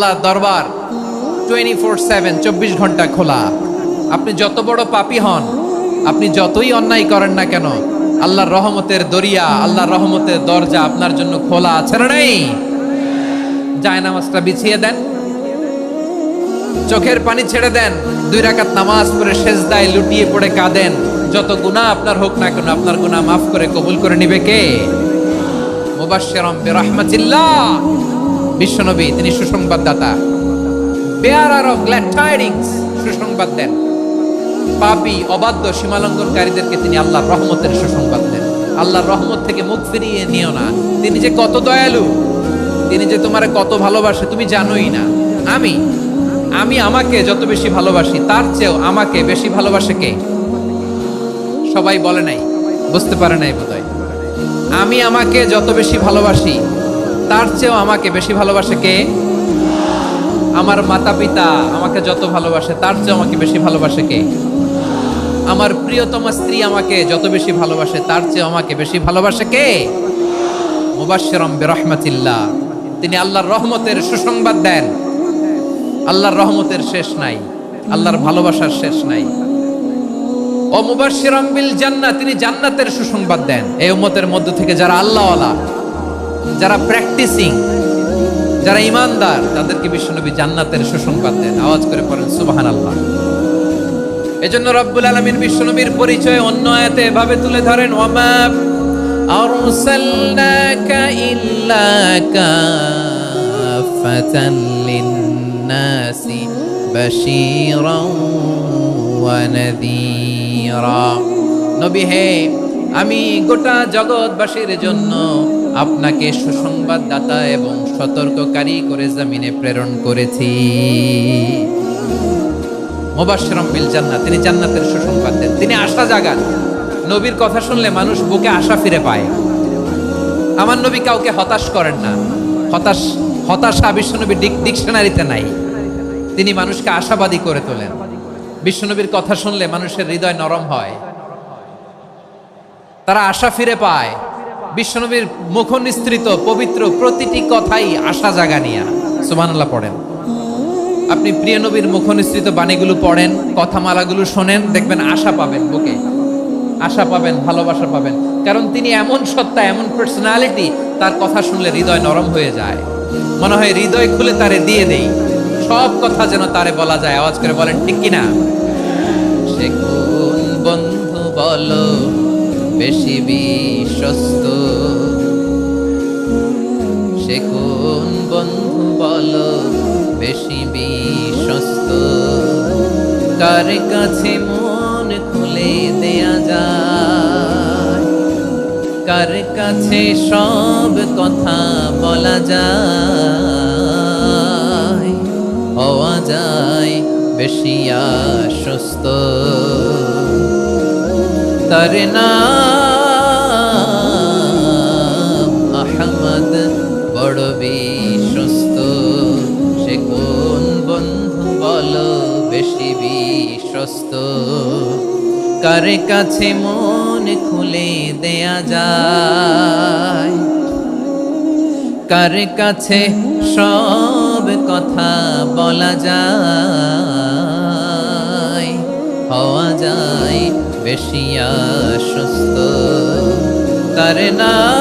আল্লাহর দরবার 24/7 24 ঘন্টা খোলা। আপনি যত বড় পাপী হন, আপনি যতই অন্যায় করেন না কেন, আল্লাহর রহমতের দরিয়া, আল্লাহর রহমতের দরজা আপনার জন্য খোলা আছে না নেই? জায়নামাজটা বিছিয়ে দেন, চোখের পানি ছেড়ে দেন, 2 রাকাত নামাজ পড়ে সেজদায় লুটিয়ে পড়ে কাঁদেন। যত গুনাহ আপনার হোক না কেন, আপনার গুনাহ মাফ করে কবুল করে নিবে কে? মুবাশশিরাম বিরহমাতিল্লাহ, বিশ্বনবী তিনি সুসংবাদদাতা, বেয়ারার অফ গ্ল্যাড টাইডিংস, সুসংবাদ দেন। পাপী অবাধ্য সীমালঙ্ঘনকারীদেরকে তিনি আল্লাহর রহমতের সুসংবাদ দেন। আল্লাহর রহমত থেকে মুখ ফিরিয়ে নিও না। তিনি যে কত দয়ালু, তিনি যে তোমারে কত ভালোবাসে তুমি জানোই না। আমি আমাকে যত বেশি ভালোবাসি তার চেয়েও আমাকে বেশি ভালোবাসে কে? সবাই বলে নাই, বুঝতে পারে নাই বোধহয়। আমি আমাকে যত বেশি ভালোবাসি তার চেয়েও আমাকে বেশি ভালোবাসে কে? আমার মাতা পিতা আমাকে যত ভালোবাসে তার চেয়েও আমাকে বেশি ভালোবাসে কে? আমার প্রিয়তমা স্ত্রী আমাকে যত বেশি ভালোবাসে তার চেয়েও আমাকে বেশি ভালোবাসে কে? মুবাশশিরাম বিরহমাতিল্লাহ, তিনি আল্লাহর রহমতের সুসংবাদ দেন। আল্লাহর রহমতের শেষ নাই, আল্লাহর ভালোবাসার শেষ নাই। ও মুবাশশিরাম বিল জান্নাহ, তিনি জান্নাতের সুসংবাদ দেন। এই উম্মতের মধ্য থেকে যারা আল্লাহওয়ালা, যারা প্র্যাকটিসিং, যারা ইমানদার, তাদেরকে বিশ্বনবী জান্নাতের সুসংবাদ দেন। আওয়াজ করে পড়েন সুবহানাল্লাহ। এজন্য রব্বুল আলামিন বিশ্বনবীর পরিচয় অন্য আয়াতে এভাবে তুলে ধরেন, ওয়ামা আরসালনাকা ইল্লা কাফাতান লিন-নাসি বাশীরাও ওয়া নাযীরা। নবী হে, আমি গোটা জগৎবাসীর জন্য আপনাকে সুসংবাদদাতা এবং সতর্ককারী করে জমিনে প্রেরণ করেছি। মুবাশশিরাম বিল জান্নাহ, তিনি জান্নাতের সুসংবাদ দেন, তিনি আশা জাগান। নবীর কথা শুনলে মানুষ বুকে আশা ফিরে পায়। আমার নবী কাউকে হতাশ করেন না। হতাশা বিশ্বনবীর ডিকশনারিতে নাই। তিনি মানুষকে আশাবাদী করে তোলেন। বিশ্বনবীর কথা শুনলে মানুষের হৃদয় নরম হয়, তারা আশা ফিরে পায়। বিশ্বনবীর মুখ নিঃসৃত পবিত্র প্রতিটি কথাই আশা জাগানিয়া। সুবহানাল্লাহ পড়েন। আপনি প্রিয় নবীর মুখ নিঃসৃত বাণীগুলো পড়েন, কথামালাগুলো শোনেন, দেখবেন আশা পাবেন, বুকে আশা পাবেন, ভালোবাসা পাবেন। কারণ তিনি এমন সত্তা, এমন পার্সোনালিটি, তার কথা শুনলে হৃদয় নরম হয়ে যায়। মনে হয় হৃদয় খুলে তারে দিয়ে দেই, সব কথা যেন তারে বলা যায়। আওয়াজ করে বলেন ঠিক কিনা? সে কোন বন্ধু বলো বেশি বিশ্বস্ত, সে কোন বন্ধু বলো বেশি বিশ্বস্ত, কার কাছে মন খুলে দেয়া যায়, কার কাছে সব কথা বলা যায়, হওয়া যায় বেশি আশ্বস্ত। তার নাম আহমদ, বড় বিশ্বস্ত। সে কোন বন্ধু বলো বেশি বিশ্বস্ত, কার কাছে মন খুলে দেয়া যায়, কার কাছে সব কথা বলা যায়, হওয়া যায় বেশি আশ্বস্ত। তার নাম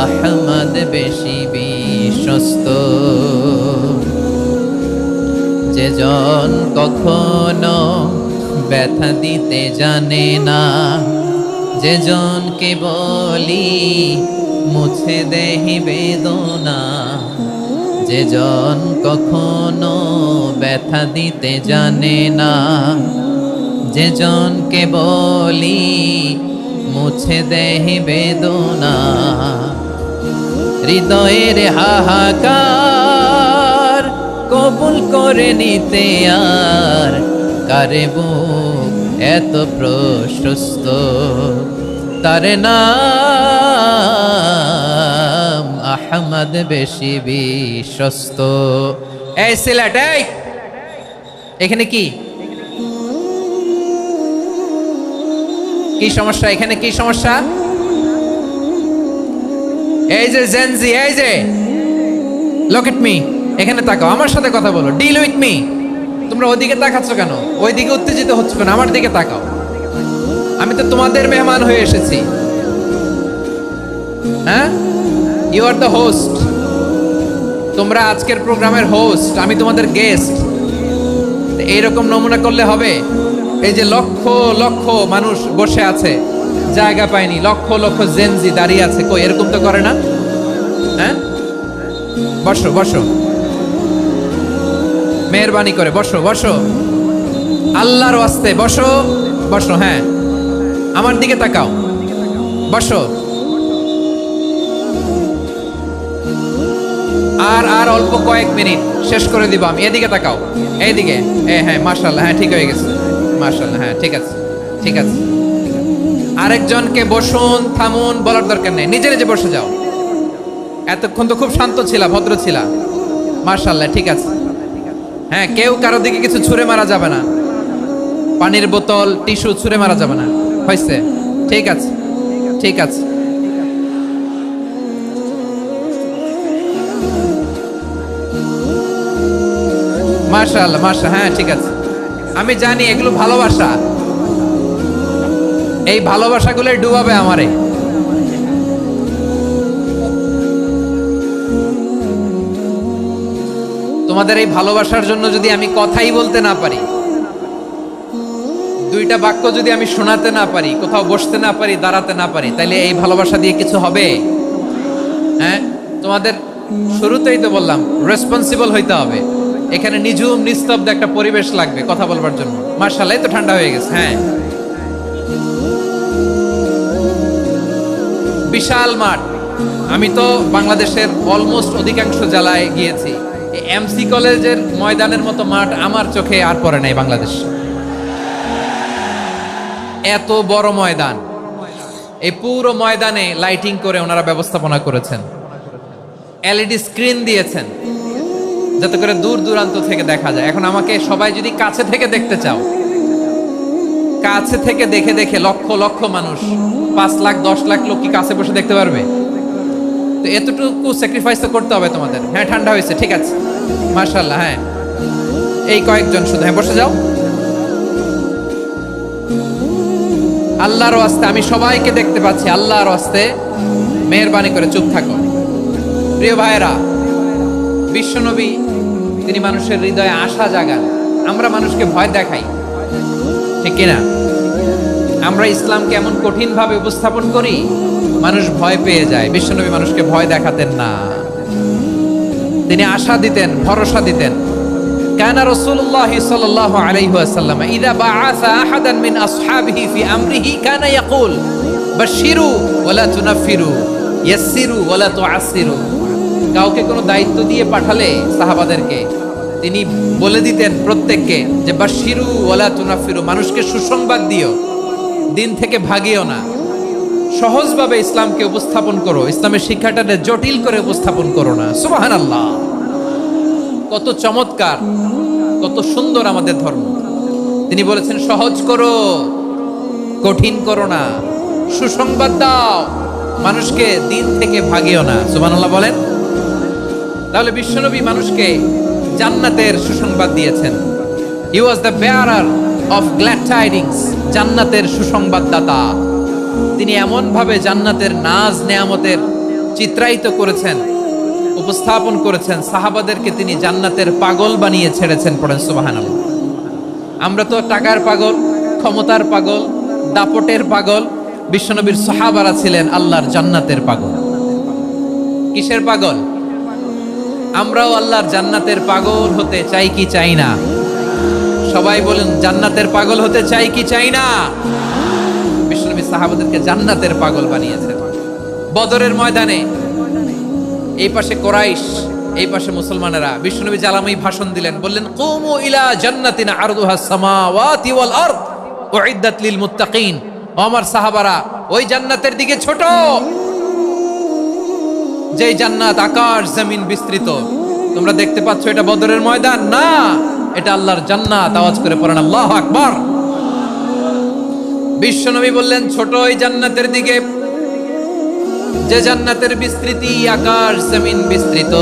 আহমদ, বেশি বিশ্বস্ত। যেজন কখনো ব্যথা দিতে জানে না, যেজনকে বলি মুছে দেহি বেদনা, যেজন কখনো ব্যথা দিতে জানে না, যেজনকে বলি মুছে দেহি বেদনা, হৃদয়ের হাহাকার কবুল করে নিতে আর কারে বুক এত প্রশস্ত। তার নাম আহমদ, বেশি বিশ্বস্ত। এই সিলেট, এই এখানে কি সমস্যা? এখানে কি সমস্যা? এই যে জেনজি, এই যে লুক এট মি, এখানে তাকাও, আমার সাথে কথা বলো, ডিল উইথ মি। তোমরা ওইদিকে তাকাচ্ছ কেন? ওইদিকে উত্তেজিত হচ্ছ কেন? আমার দিকে তাকাও, আমি তো তোমাদের মেহমান হয়ে এসেছি। হ্যাঁ, ইউ আর দ্য হোস্ট, তোমরা আজকের প্রোগ্রামের হোস্ট, আমি তোমাদের গেস্ট। এইরকম নমুনা করলে হবে? এই যে লক্ষ লক্ষ মানুষ বসে আছে, জায়গা পায়নি, লক্ষ লক্ষ জেনজি দাঁড়িয়ে আছে, কই এরকম তো করে না? হ্যাঁ, বসো বসো, মেহরবানি করে বসো বসো, আল্লাহর ওয়াস্তে বসো বসো। হ্যাঁ, আমার দিকে তাকাও, বসো। আর আর অল্প কয়েক মিনিট, শেষ করে দিব আমি। এদিকে তাকাও, এইদিকে। হ্যাঁ, মাশাআল্লাহ, হ্যাঁ ঠিক হয়ে গেছে, মাশাআল্লাহ, হ্যাঁ ঠিক আছে, ঠিক আছে। আরেকজনকে বসুন, থামুন বলার দরকার নেই, নিজে নিজে বসে যাও। এতক্ষণ তো খুব শান্ত ছিলা, ভদ্র ছিলা, মাশাআল্লাহ, ঠিক আছে। হ্যাঁ, কেউ কারো দিকে কিছু ছুঁড়ে মারা যাবে না, পানির বোতল, টিস্যু ছুঁড়ে মারা যাবে না, হয়েছে? ঠিক আছে, ঠিক আছে। মাশাআল্লাহ, মাশাআল্লাহ, হ্যাঁ ঠিক আছে। আমি জানি এগুলো ভালোবাসা, এই ভালোবাসাগুলোই ডুবাবে আমারে। তোমাদের এই ভালোবাসার জন্য যদি আমি কথাই বলতে না পারি, দুইটা বাক্য যদি আমি শোনাতে না পারি, কোথাও বসতে না পারি, দাঁড়াতে না পারি, তাইলে এই ভালোবাসা দিয়ে কিছু হবে? হ্যাঁ, তোমাদের শুরুতেই তো বললাম রেসপন্সিবল হইতে হবে। এখানে নিঝুম নিস্তব্ধ একটা পরিবেশ লাগবে কথা বলবার জন্য। মাশাআল্লাহ, তো ঠান্ডা হয়ে গেছে। হ্যাঁ, বিশাল মাঠ। আমি তো বাংলাদেশের অলমোস্ট অধিকাংশ জেলায় গিয়েছি, এমসি কলেজের ময়দানের মতো মাঠ আমার চোখে আর পড়ে নাই বাংলাদেশ। এত বড় ময়দান, এই পুরো ময়দানে লাইটিং করে ওনারা ব্যবস্থাপনা করেছেন, এলইডি স্ক্রিন দিয়েছেন যাতে করে দূর দূরান্ত থেকে দেখা যায়। এখন আমাকে সবাই যদি কাছে থেকে দেখতে চাও, কাছে থেকে দেখে দেখে লক্ষ লক্ষ মানুষ, 5 লাখ 10 লাখ লোক কি কাছে বসে দেখতে পারবে? তো এতটুকু স্যাক্রিফাইস তো করতে হবে তোমাদের। হ্যাঁ, ঠান্ডা হয়েছে, ঠিক আছে, মাশাআল্লাহ। হ্যাঁ, এই কয়েকজন শুধু, হ্যাঁ বসে যাও। আল্লাহর ওয়াস্তে আমি সবাইকে দেখতে পাচ্ছি, আল্লাহর ওয়াস্তে মেহেরবানি করে চুপ থাকো। প্রিয় ভাইয়েরা, বিশ্বনবী তিনি মানুষের হৃদয়ে আশা জাগান। আমরা মানুষকে ভয় দেখাই, ঠিক কিনা? আমরা ইসলামকে এমন কঠিন ভাবে উপস্থাপন করি, মানুষ ভয় পেয়ে যায়। বিশ্বনবী মানুষকে ভয় দেখাতেন না, তিনি আশা দিতেন, ভরসা দিতেন। কানা রাসূলুল্লাহ সাল্লাল্লাহু আলাইহি ওয়াসাল্লাম ইযা বাআসা আহাদান মিন আসহাবিহি ফি আমরিহি কানা ইয়াকুল বাশশিরু ওয়ালা তুনাফিরু ইয়াসসিরু ওয়ালা তুআসসিরু। কাউকে কোনো দায়িত্ব দিয়ে পাঠালে সাহাবাদেরকে তিনি বলে দিতেন প্রত্যেককে যে বাশশিরু ওয়ালা তুনাফিরু, মানুষকে সুসংবাদ দিও, দিন থেকে ভাগিও না। সহজভাবে ইসলামকে উপস্থাপন করো, ইসলামের শিক্ষাটাকে জটিল করে উপস্থাপন করো না। সুবহানাল্লাহ, কত চমৎকার, কত সুন্দর আমাদের ধর্ম। তিনি বলেছেন সহজ করো, কঠিন করো না, সুসংবাদ দাও, মানুষকে দিন থেকে ভাগিও না। সুবহানাল্লাহ বলেন। তাহলে বিশ্বনবী মানুষকে জান্নাতের সুসংবাদ দিয়েছেন। He was the bearer of glad tidings, জান্নাতের সুসংবাদদাতা। তিনি এমন ভাবে জান্নাতের নাজ নেয়ামতের চিত্রায়িত করেছেন, উপস্থাপন করেছেন, সাহাবাদেরকে তিনি জান্নাতের পাগল বানিয়ে ছেড়েছেন। পড়েন সুবহানাল্লাহ। আমরা তো টাকার পাগল, ক্ষমতার পাগল, দাপটের পাগল। বিশ্বনবীর সাহাবারা ছিলেন আল্লাহর জান্নাতের পাগল। কিসের পাগল? আমরাও আল্লাহর জান্নাতের পাগল হতে চাই কি চাই না? সবাই বলেন, জান্নাতের পাগল হতে চাই কি চাই না? বিশ্বনবী সাহাবাদেরকে জান্নাতের পাগল বানিয়েছেন। বদরের ময়দানে এই পাশে কোরাইশ, এই পাশে মুসলমানেরা। বিশ্বনবী জালাময়ী ভাষণ দিলেন, বললেন কুমু ইলা জান্নাতিন আরদুহাস সামাওয়াতি ওয়াল আরদ উইদ্দাত লিল মুত্তাকিন। ও আমার সাহাবারা, ওই জান্নাতের দিকে ছোট, যেই জান্নাত আকাশ জমিন বিস্তৃত। তোমরা দেখতে পাচ্ছ এটা বদরের ময়দান না, এটা আল্লাহর জান্নাত। আওয়াজ করে পড়েন আল্লাহু আকবার। বিশ্বনবী বললেন ছোট ওই জান্নাতের দিকে, যে জান্নাতের বিস্তৃতি আকাশ জমিন বিস্তৃত।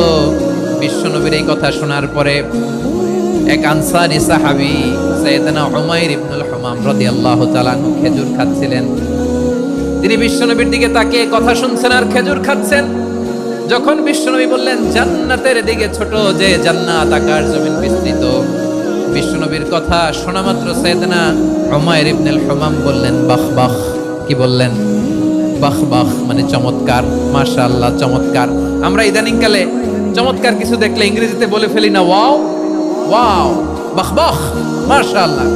বিশ্বনবীর এই কথা শোনার পরে এক আনসারী সাহাবী সাইয়েদনা উমাইর ইবনুল হুমাম রাদিয়াল্লাহু তাআলা আনহু খেজুর খাচ্ছিলেন। তিনি বিশ্বনবীর দিকে তাকিয়ে কথা শুনছেন আর খেজুর খাচ্ছেন। যখন বিশ্বনবী বললেন জান্নাতের দিকে ছোট যে জান্নাত আকাশ জমিন বিস্তৃত, বিশ্বনবীর কথা শোনা মাত্র সাইয়েদনা উমাইর ইবনুল হুমাম বললেন বাহ বাহ। কি বললেন? বাহ বাহ, মানে চমৎকার, মাশাআল্লাহ, চমৎকার। আমরা ইদানিং কালে চমৎকার কিছু দেখলে ইংরেজিতে বলে ফেলি না ওয়াও ওয়াও, বাহ বাহ, মাশাআল্লাহ।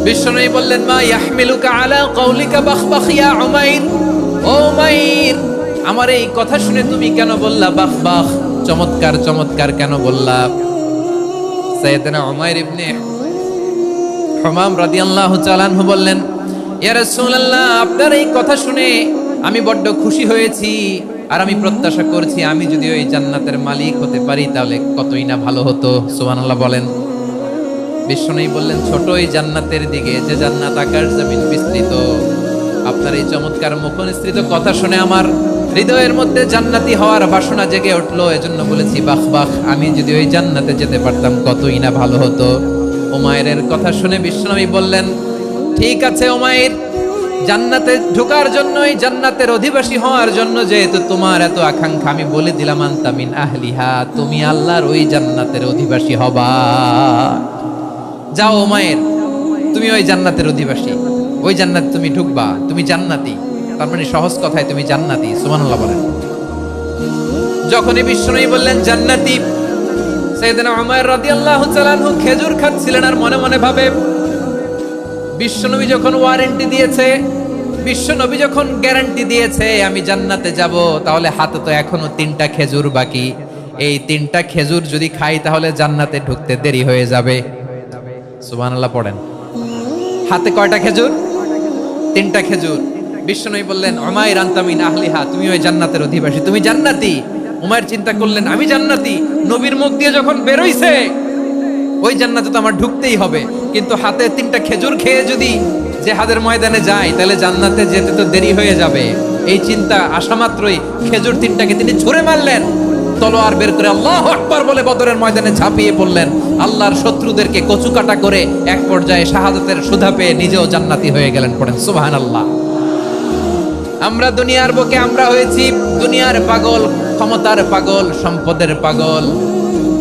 বিশ্বনবী বললেন মা ইয়াহমিলুকা আলা কওলিকা বাহ বাহ ইয়া উমাইর। ও উমাইর, আমার এই কথা শুনে তুমি কেন বললা বাহ বাহ, চমৎকার চমৎকার কেন বললা? সাইয়েদনা উমাইর ইবনে হুমাম রাদিয়াল্লাহু তাআলা আনহু বললেন ইয়া রাসূলুল্লাহ, আপনার এই কথা শুনে আমি বড্ড খুশি হয়েছি আর আমি প্রত্যাশা করছি আমি যদি ওই জান্নাতের মালিক হতে পারি তাহলে কতই না ভালো হতো। সুবহানাল্লাহ বলেন। বিশ্বনবী বললেন ছোট এই জান্নাতের দিকে যে জান্নাত আকাশ জমিন বিস্তৃত। আপনার এই চমৎকার মুখনিসৃত কথা শুনে আমার হৃদয়ের মধ্যে জান্নাতি হওয়ার বাসনা জেগে উঠলো, এজন্য বলেছি বাহ বাহ, আমি যদি ওই জান্নাতে যেতে পারতাম কতই না ভালো হতো। উমাইরের কথা শুনে বিশ্বনবী বললেন ঠিক আছে উমাইর, জান্নাতে ঢোকার জন্য, এই জান্নাতের অধিবাসী হওয়ার জন্য যেহেতু তোমার এত আকাঙ্ক্ষা, আমি বলে দিলাম আনতা মিন আহলিহা, তুমি আল্লাহর ওই জান্নাতের অধিবাসী হবা। যাও উমাইর, তুমি ওই জান্নাতের অধিবাসী, ওই জান্নাতে তুমি ঢুকবা, তুমি জান্নাতি। তার মানে সহজ কথায় তুমি জান্নাতি। সুবহানাল্লাহ বলেন। যখনই বিশ্বনবী বললেন জান্নাতি, সাইয়েদনা উমাইর রাদিয়াল্লাহু তাআলা আনহু খেজুর খাচ্ছিলেন আর মনে মনে ভাবে বিশ্বনবী যখন ওয়ারেন্টি দিয়েছে, বিশ্বনবী যখন গ্যারান্টি দিয়েছে আমি জান্নাতে যাব, তাহলে হাতে তো এখনো 3টা খেজুর বাকি। এই 3টা খেজুর যদি খাই তাহলে জান্নাতে ঢুকতে দেরি হয়ে যাবে। সুবহানাল্লাহ পড়েন। হাতে কয়টা খেজুর? 3টা খেজুর। বিশ্বনবী বললেন উমাইর আনতা মিন আহলিহা, তুমি ওই জান্নাতের অধিবাসী, তুমি জান্নাতি। উমাইর চিন্তা করলেন আমি জান্নাতি, নবীর মুখ দিয়ে যখন বেরোইছে ওই জান্নাতে তো আমার ঢুকতেই হবে, কিন্তু হাতে 3টা খেজুর খেয়ে যদি জিহাদের ময়দানে যাই তাহলে জান্নাতে যেতে তো দেরি হয়ে যাবে। এই চিন্তা আসা মাত্রই খেজুর 3টাকে তিনি ছুঁড়ে মারলেন, তলোয়ার বের করে আল্লাহু আকবার বলে বদরের ময়দানে ঝাঁপিয়ে পড়লেন। আল্লাহর শত্রুদেরকে কচুকাটা করে এক পর্যায়ে শাহাদাতের সুধা পেয়ে নিজেও জান্নাতি হয়ে গেলেন। পড়েন সুবহানাল্লাহ। আমরা দুনিয়ার বুকে আমরা হয়েছি দুনিয়ার পাগল, ক্ষমতার পাগল, সম্পদের পাগল,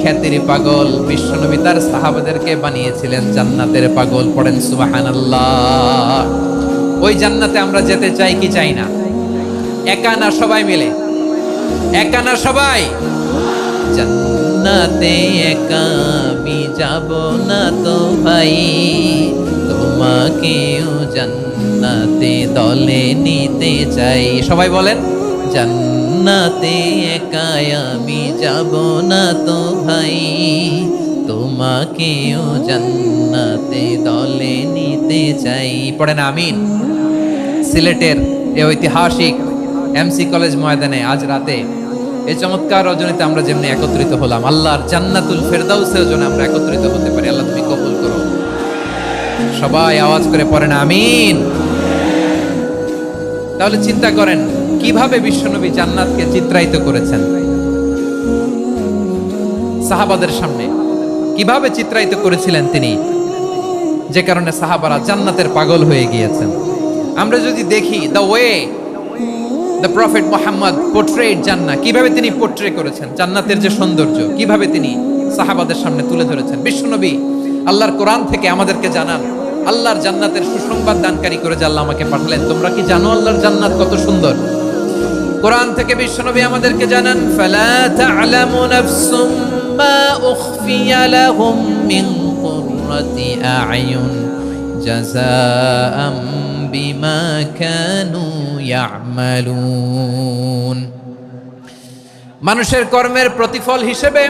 খ্যাতির পাগল। বিশ্বনবী তার সাহাবাদেরকে বানিয়েছিলেন জান্নাতের পাগল। পড়েন সুবহানাল্লাহ। ওই জান্নাতে আমরা যেতে চাই কি চাই না? একা না সবাই মিলে? একা না সবাই? জান্নাতে একা আমি যাব না তো ভাই, তোমাকেও জান্নাতে দলে নিতে চাই। সবাই বলেন জান্নাতে একা আমি যাব না তো ভাই, তোমাকেও জান্নাতে দলে নিতে চাই। পড়েন আমিন। সিলেটের এই ঐতিহাসিক এমসি কলেজ ময়দানে আজ রাতে এই চমৎকার রজনীতে আমরা যেমনি একত্রিত হলাম, আল্লাহর জান্নাতুল ফেরদাউসের জন্য আমরা একত্রিত হতে পারি। আল্লাহ তুমি কবুল করো। সবাই আওয়াজ করে পড়েন আমিন। তাহলে চিন্তা করেন কিভাবে বিশ্বনবী জান্নাতকে চিত্রায়িত করেছেন সাহাবাদের সামনে, কিভাবে চিত্রায়িত করেছিলেন তিনি, যে কারণে সাহাবারা জান্নাতের পাগল হয়ে গিয়েছেন। আমরা যদি দেখি the way the prophet Muhammad portrait জান্নাত, কিভাবে তিনি পোর্ট্রে করেছেন জান্নাতের যে সৌন্দর্য, কিভাবে তিনি সাহাবাদের সামনে তুলে ধরেছেন। বিশ্বনবী আল্লাহর কোরআন থেকে আমাদেরকে জানান আল্লাহর জান্নাতের সুসংবাদ দানকারী করে যে আল্লাহ আমাকে পাঠালেন। তোমরা কি জানো আল্লাহর জান্নাত কত সুন্দর? কোরআন থেকে বিশ্বনবী আমাদেরকে জানান ফালা তা'লামু নাফসুম মা উখফিয়া লাহুম মিন কুররাতি আ'য়ুন জাযাআম বিমা কানু ইয়া'মালুন। মানুষের কর্মের প্রতিফল হিসেবে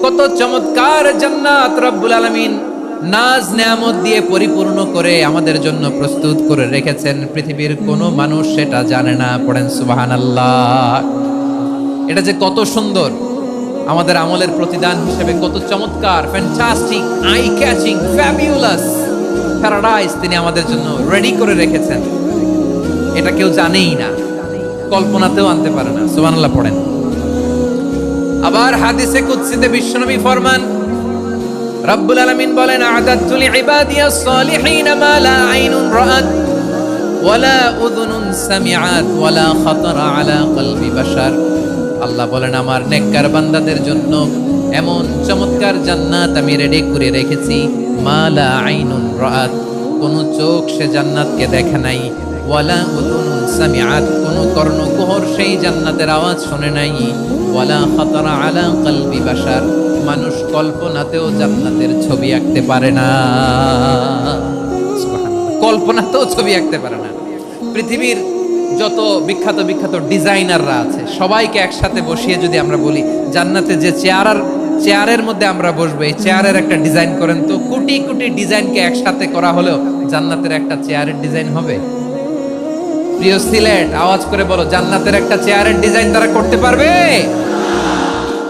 কত চমৎকার জান্নাত রব্বুল আলামিন নাজ নেয়ামত দিয়ে পরিপূর্ণ করে আমাদের জন্য প্রস্তুত করে রেখেছেন। পৃথিবীর কোনো মানুষ সেটা জানে না। পড়েন সুবহানাল্লাহ। এটা যে কত সুন্দর, আমাদের আমলের প্রতিদান হিসেবে কত চমৎকার, fantastic, eye catching, fabulous paradise তিনি আমাদের জন্য রেডি করে রেখেছেন। এটা কেউ জানেই না, কল্পনাতেও আনতে পারে না। সুবহানাল্লাহ পড়েন। আবার হাদিসে কুদসিতে বিশ্বনবী ফরমান, রব্বুল আলামিন বলেন, আ'দাতু লিইবাদিয়াস সালিহিন মা লা আইনুন রাআত ওয়ালা উযুনুন সামিআত ওয়ালা খাতারা আলা কলবি বাশার। আল্লাহ বলেন, আমার নেককার বান্দাদের জন্য এমন চমৎকার জান্নাত আমি রেডি করে রেখেছি, মা লা আইনুন রাআত, কোন চোখ সে জান্নাতকে দেখে নাই, ওয়ালা উযুনুন সামিআত, কোন কর্ণকুহর সেই জান্নাতের আওয়াজ শুনে নাই, ওয়ালা খাতারা আলা কলবি বাশার, মানুষ কল্পনাতেও জান্নাতের ছবি আঁকতে পারে না। সুবহানাল্লাহ, কল্পনাতেও ছবি আঁকতে পারে না। পৃথিবীর যত বিখ্যাত বিখ্যাত ডিজাইনাররা আছে সবাইকে একসাথে বসিয়ে যদি আমরা বলি জান্নাতে যে চেয়ারের মধ্যে আমরা বসবো, এই চেয়ারের একটা ডিজাইন করেন তো, কোটি কোটি ডিজাইনকে একসাথে করা হলেও জান্নাতের একটা চেয়ারের ডিজাইন হবে? প্রিয় সিলেট, আওয়াজ করে বলো, জান্নাতের একটা চেয়ারের ডিজাইন তারা করতে পারবে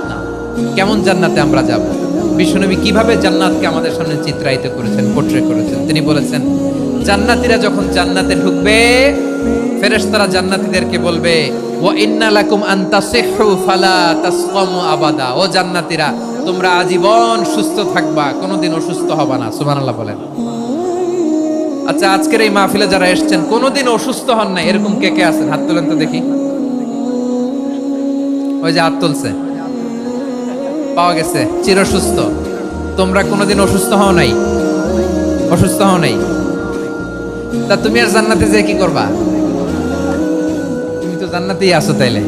না। কেমন জান্নাতে আমরা যাব? বিশ্বনবী কিভাবে জান্নাতকে আমাদের সামনে চিত্রায়িত করেছেন, পোট্রে করেছেন? তিনি বলেছেন, জান্নাতীরা যখন জান্নাতে ঢুকবে, ফেরেশতারা জান্নাতীদেরকে বলবে, ওয়া ইন্না লাকুম আন তাসিহু ফালা তাসকামু আবাদা, ও জান্নাতীরা, তোমরা আজীবন সুস্থ থাকবা, কোনোদিন অসুস্থ হবা না। সুবহানাল্লাহ বলেন। আচ্ছা, আজকের এই মাহফিলে যারা এসেছেন কোনোদিন অসুস্থ হন নাই, এরকম কে কে আছেন? হাত তোলেন তো দেখি। ওই যে হাত তুলছে, পাওয়া গেছে, চিরসুস্থ। তোমরা কোনোদিন অসুস্থ হও নাই? অসুস্থ হও নাই? তা তুমি আর জান্নাতে যে কি করবা? তুমি তো জান্নাতেই আছো তাইলে।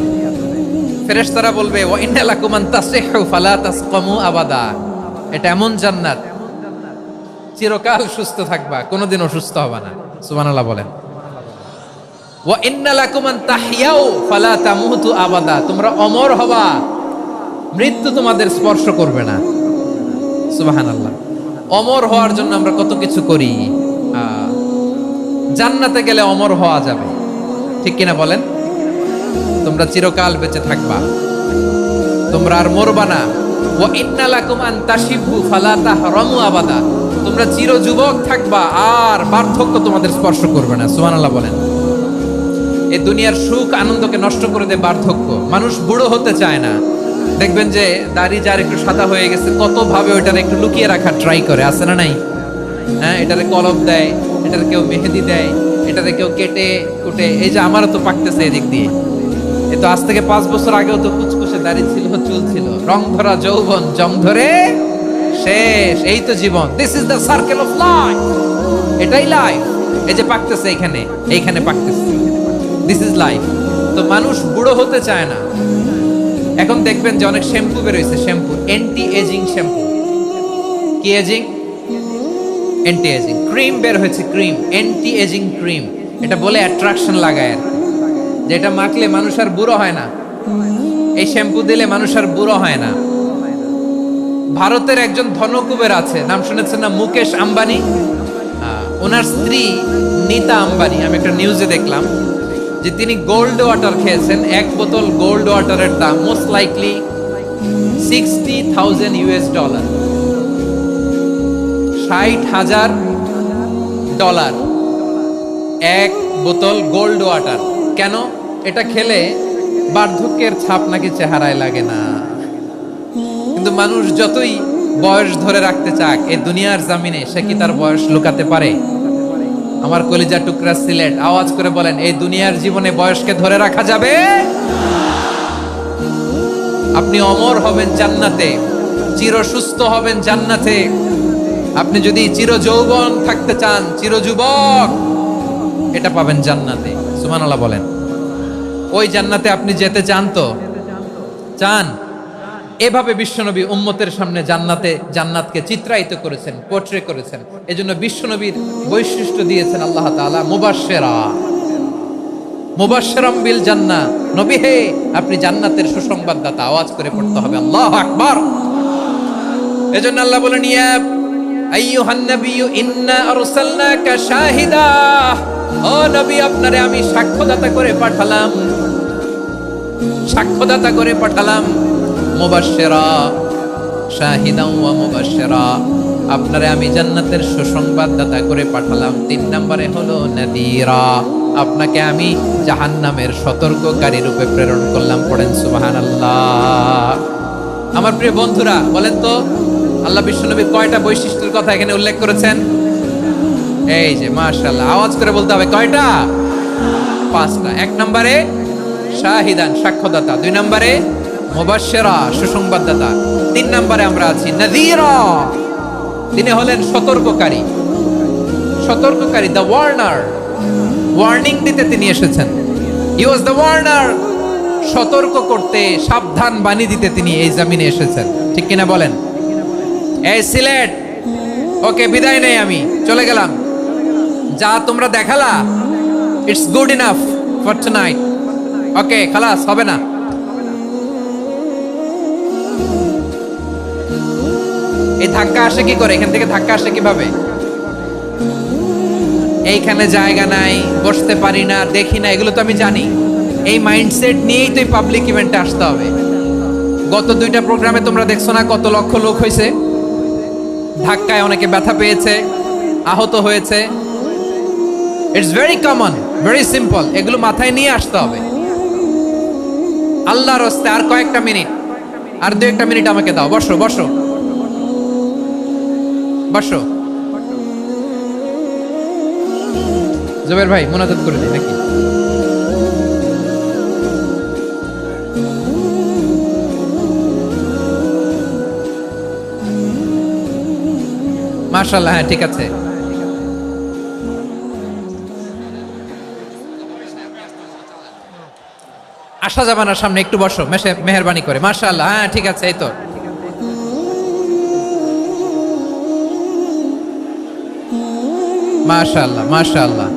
ফেরেশতারা বলবে, ওয়া ইন্না লাকুম আন তাসিহু ফালা তাসকামু আবাদা, এটা এমন জান্নাত চিরকাল সুস্থ থাকবা, কোনোদিন অসুস্থ হবা না। সুবহানাল্লাহ বলেন। ওয়া ইন্না লাকুম আন তাহইয়াউ ফালা তামুতু আবাদা, তোমরা অমর হবা, মৃত্যু তোমাদের স্পর্শ করবে না। সুবহানাল্লাহ। অমর হওয়ার জন্য আমরা কত কিছু করি। জান্নাতে গেলে অমর হওয়া যাবে, ঠিক কিনা বলেন? তোমরা চিরকাল বেঁচে থাকবা, তোমরা আর মরবা না। ওয়া ইন্না লাকুম আন তাশিবু ফালা তাহরামু আবাদা, তোমরা চির যুবক থাকবা, আর বার্ধক্য তোমাদের স্পর্শ করবে না। সুবহানাল্লাহ বলেন। এই দুনিয়ার সুখ আনন্দকে নষ্ট করে দেয় বার্ধক্য। মানুষ বুড়ো হতে চায় না। দেখবেন যে দাড়ি যার একটু সাদা হয়ে গেছে, কত ভাবে ওইটার একটু লুকিয়ে রাখার ট্রাই করে, আছে না নাই? হ্যাঁ, এটারে কলম দেয়, এটার কেউ মেহেদি দেয়, এটারে কেউ কেটে কুটে। এই যে আমারও তো পাকতেছে এদিক দিয়ে, এ তো আজ থেকে 5 বছর আগেও তো কুচকুচে দাড়ি ছিল, চুল ছিল, রং ধরা যৌবন জং ধরে শেষ। এই তো জীবন, this is the circle of life, এটাই লাইফ। এই যে পাকতেছে এইখানে পাকতেছে, দিস ইজ লাইফ। তো মানুষ বুড়ো হতে চায় না। এখন দেখবেন যে অনেক শ্যাম্পু বেরোইছে, শ্যাম্পু অ্যান্টি এজিং শ্যাম্পু। কি এজিং? Anti ageing. ক্রিম বের হয়েছে, ক্রিম, অ্যান্টি এজিং ক্রিম। এটা বলে অ্যাট্রাকশন লাগায় আর, যেটা মাখলে মানুষ আর বুড়ো হয় না। এই শ্যাম্পু দিলে মানুষ আর বুড়ো হয় না। ভারতের একজন ধনকুবের আছে, নাম শুনেছেন না? মুকেশ আম্বানি। ওনার স্ত্রী নীতা আম্বানি, আমি একটা নিউজে দেখলাম যে তিনি গোল্ড ওয়াটার খেয়েছেন। 1 বোতল গোল্ড ওয়াটারের দাম মোস্ট লাইকলি $60,000 $60,000 1 বোতল গোল্ড ওয়াটার। কেন? এটা খেলে বার্ধক্যের ছাপ নাকি চেহারায় লাগে না। কিন্তু মানুষ যতই বয়স ধরে রাখতে চাক, এই দুনিয়ার জামিনে সে কি তার বয়স লুকাতে পারে? আমার কলিজা টুকরা সিলেট, আওয়াজ করে বলেন, এই দুনিয়ার জীবনে বয়সকে ধরে রাখা যাবে? আপনি অমর হবেন জান্নাতে, চির সুস্থ হবেন জান্নাতে। আপনি যদি চির যৌবন থাকতে চান, চির যুবক, এটা পাবেন জান্নাতে। সুবহানাল্লাহ বলেন। ওই জান্নাতে আপনি যেতে চান তো? চান? এভাবে বিশ্বনবী উম্মতের সামনে জান্নাতকে চিত্রায়িত করেছেন, পোট্রে করেছেন। এজন্য বিশ্বনবীর বৈশিষ্ট্য দিয়েছেন আল্লাহ তাআলা মুবাশশিরাম বিল জান্নাহ। নবী হে, আপনি জান্নাতের সুসংবাদদাতা। আওয়াজ করে পড়তে হবে আল্লাহু আকবার। এজন্য আল্লাহ বলেন, ইয়া আইয়ুহান নাবিয়্যু ইন্না আরসালনাকা শাহিদা, ও নবী, আপনারে আমি সাক্ষ্যদাতা করে পাঠালাম। মুবাশশিরা শাহিদা ওয়া মুবাশশিরা, আপনারে আমি জান্নাতের সুসংবাদদাতা করে পাঠালাম। 3 নম্বরে হলো নাদিরা, আপনাকে আমি জাহান্নামের সতর্ককারী রূপে প্রেরণ করলাম। পড়েন সুবহানাল্লাহ। আমার প্রিয় বন্ধুরা, বলেন তো আল্লাহ বিশ্বনবীর কয়টা বৈশিষ্ট্যের কথা এখানে উল্লেখ করেছেন? এই যে মাশাআল্লাহ, আওয়াজ করে বলতে হবে কয়টা? 5টা। 1 নম্বরে শাহিদান, সাক্ষ্যদাতা। 2 নম্বরে মুবাশশিরা, সুসংবাদদাতা। 3 নম্বরে আমরা আছি নাযীরা, তিনি হলেন সতর্ককারী। সতর্ককারী, দ্য ওয়ার্নার, ওয়ার্নিং দিতে তিনি এসেছেন। হি ওয়াজ দ্য ওয়ার্নার, সতর্ক করতে, সাবধান বাণী দিতে তিনি এই জমিনে এসেছেন। ঠিক কিনা বলেন? এই সিলেট, ওকে বিদায় নেই, আমি চলে গেলাম। যা তোমরা দেখালা, it's good enough for tonight. Okay, খালাস, হবে না। এই ধাক্কা আসে কি করে? এখান থেকে ধাক্কা আসে কিভাবে? এইখানে জায়গা নাই, বসতে পারি না, দেখি না, এগুলো তো আমি জানি। এই মাইন্ডসেট নিয়েই তো এই পাবলিক ইভেন্টে আসতে হবে। গত 2টা প্রোগ্রামে তোমরা দেখছো না কত লক্ষ লোক হয়েছে? ধাক্কায় অনেকে ব্যথা পেয়েছে, আহত হয়েছে। It's very common, very simple. এগুলো মাথায় নিয়ে আসতে হবে। আল্লাহর রাস্তে আর কয়েকটা মিনিট, আর 2-1টা মিনিট আমাকে দাও। বসো বসো বসো। জুবের ভাই মুনাজাত করে দিই নাকি? মাশাআল্লাহ, হ্যাঁ ঠিক আছে। আসা যাবে না সামনে, একটু বসো মেহেরবানি করে। মাশাআল্লাহ, হ্যাঁ ঠিক আছে। এই তো মাশাআল্লাহ মাশাআল্লাহ,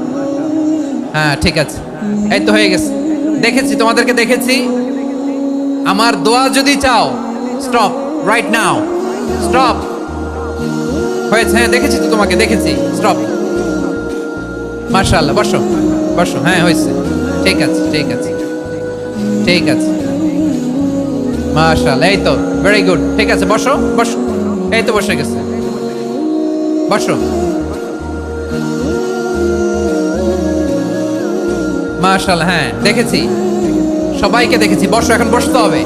হ্যাঁ ঠিক আছে। এই তো হয়ে গেছে, দেখেছি তোমাদেরকে, দেখেছি। আমার দোয়া যদি চাও, স্টপ রাইট নাও, স্টপ। হয়েছে, হ্যাঁ দেখেছি তো তোমাকে, দেখেছি। স্টপ। মাশাআল্লাহ, বসো বসো। হ্যাঁ হয়েছে, ঠিক আছে ঠিক আছে ঠিক আছে। মাশাআল্লাহ, এই তো ভেরি গুড, ঠিক আছে। বসো বসো, এই তো বসে গেছে, বসো। মাশাআল্লাহ, হ্যাঁ দেখেছি, সবাইকে দেখেছি। বসো, এখন বসতে হবে।